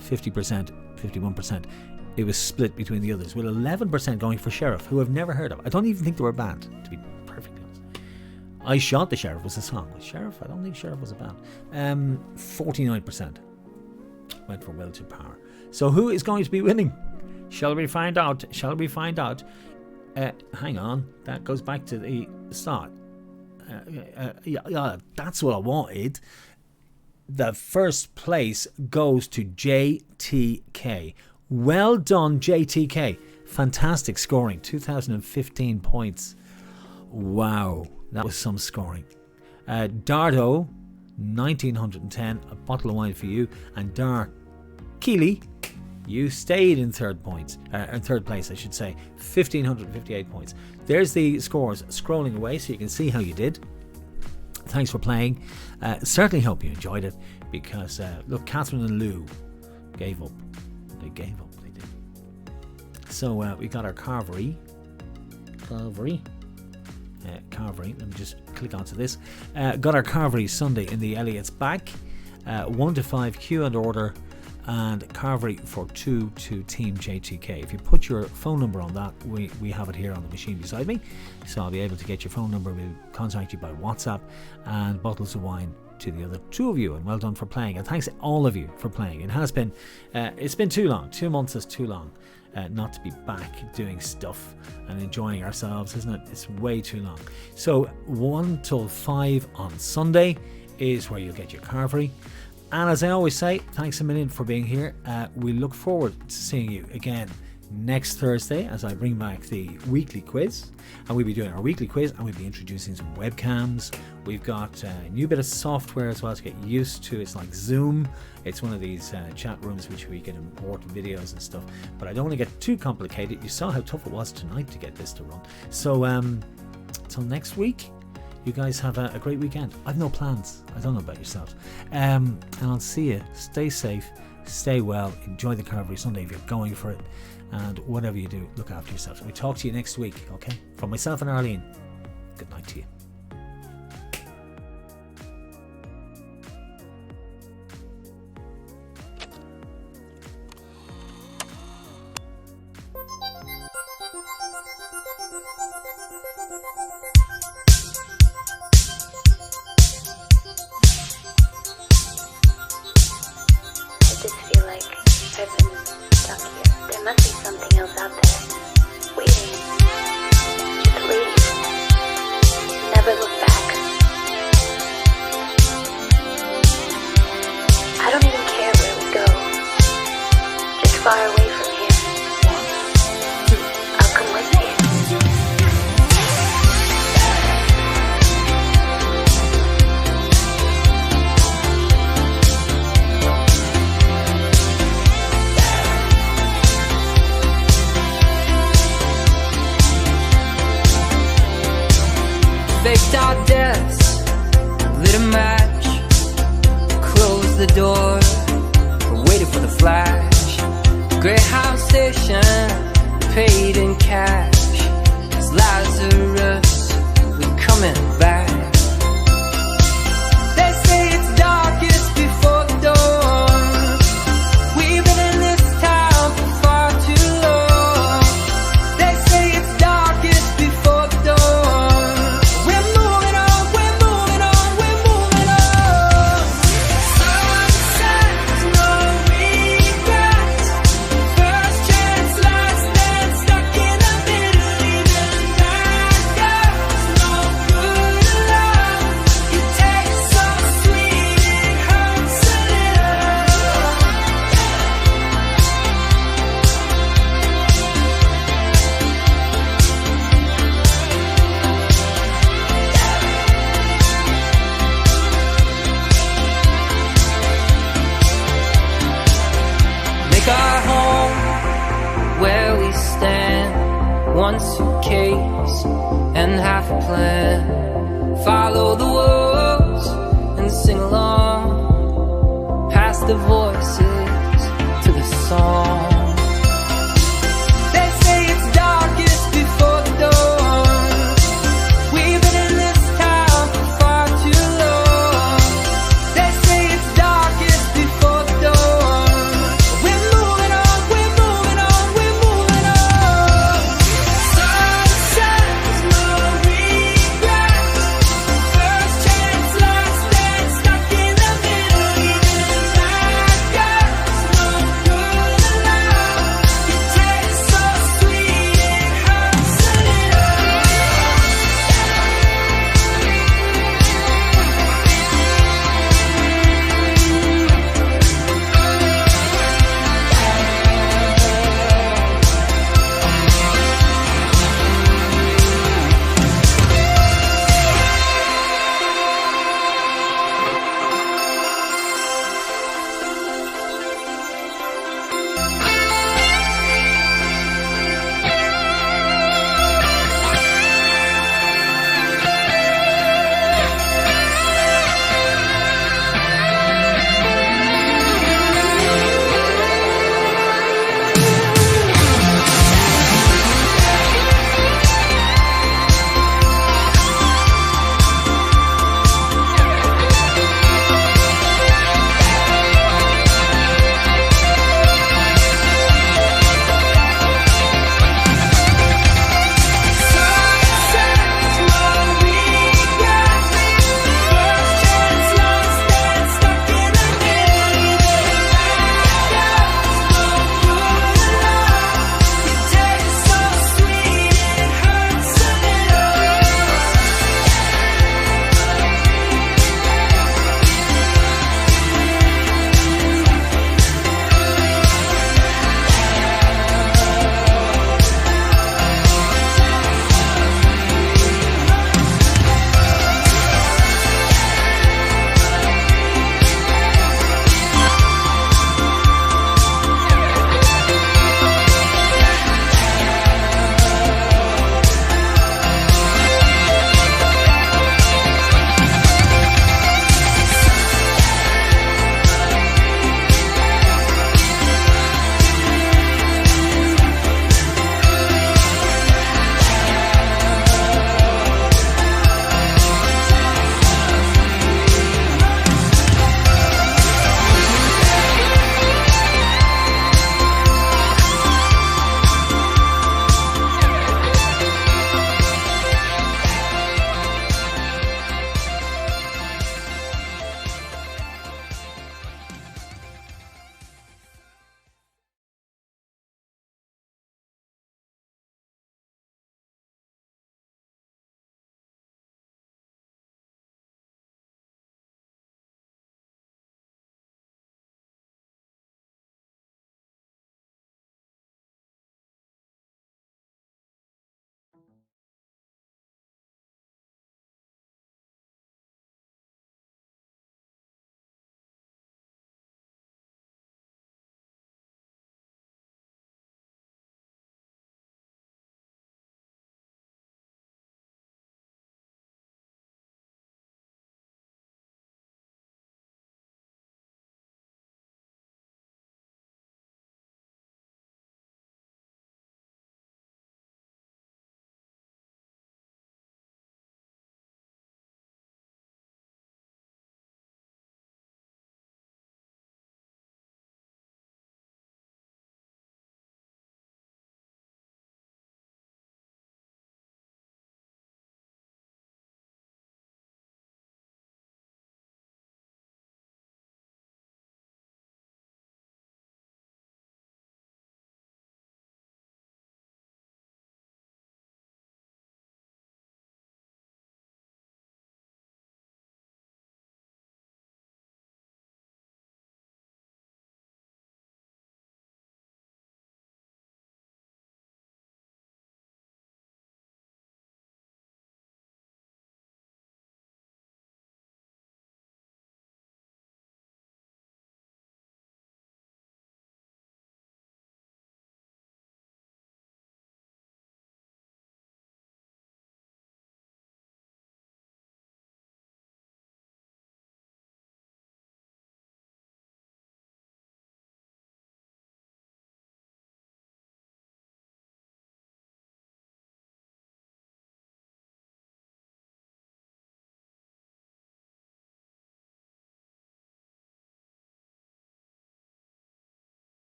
50%, 51%, it was split between the others, with 11% going for Sheriff, who I've never heard of. I don't even think they were a band, to be perfectly honest. I Shot the Sheriff was a song. Was Sheriff? I don't think Sheriff was a band. 49% went for Will to Power. So who is going to be winning? Shall we find out? Shall we find out? Hang on, that goes back to the start. Yeah, that's what I wanted. The first place goes to JTK. Well done, JTK. Fantastic scoring. 2015 points. Wow, that was some scoring. Dardo, 1910. A bottle of wine for you. And Dar Keeley, you stayed in third place, I should say. 1,558 points. There's the scores scrolling away so you can see how you did. Thanks for playing. Certainly hope you enjoyed it, because look, Catherine and Lou gave up. They gave up. They did. So we got our Carvery. Let me just click onto this. Got our Carvery Sunday in the Elliott's back. 1 to 5 queue and order, and Carvery for 2 to Team JTK. If you put your phone number on that, we have it here on the machine beside me, so I'll be able to get your phone number. We'll contact you by WhatsApp, and bottles of wine to the other two of you. And well done for playing, and thanks to all of you for playing. It has been it's been too long. 2 months is too long not to be back doing stuff and enjoying ourselves, isn't it? It's way too long. So 1 till 5 on Sunday is where you'll get your Carvery. And as I always say, thanks a million for being here. We look forward to seeing you again next Thursday as I bring back the weekly quiz. And we'll be doing our weekly quiz, and we'll be introducing some webcams. We've got a new bit of software as well to get used to. It's like Zoom. It's one of these chat rooms which we can import videos and stuff. But I don't want to get too complicated. You saw how tough it was tonight to get this to run. So till next week, you guys have a great weekend. I've no plans. I don't know about yourselves. And I'll see you. Stay safe. Stay well. Enjoy the Carvery Sunday if you're going for it. And whatever you do, look after yourselves. We'll talk to you next week, okay? From myself and Arlene, good night to you. Faked our deaths, lit a match, closed the door, waited for the flash. Greyhound station, paid in cash. As Lazarus, we're coming back. They say it's darkest before the dawn. We've been in this town for far too long. They say it's darkest before the dawn. We're moving on, we're moving on, we're moving on. Sunset, no regrets. First chance, last dance, stuck in the middle. Even that girl's no good Hughes.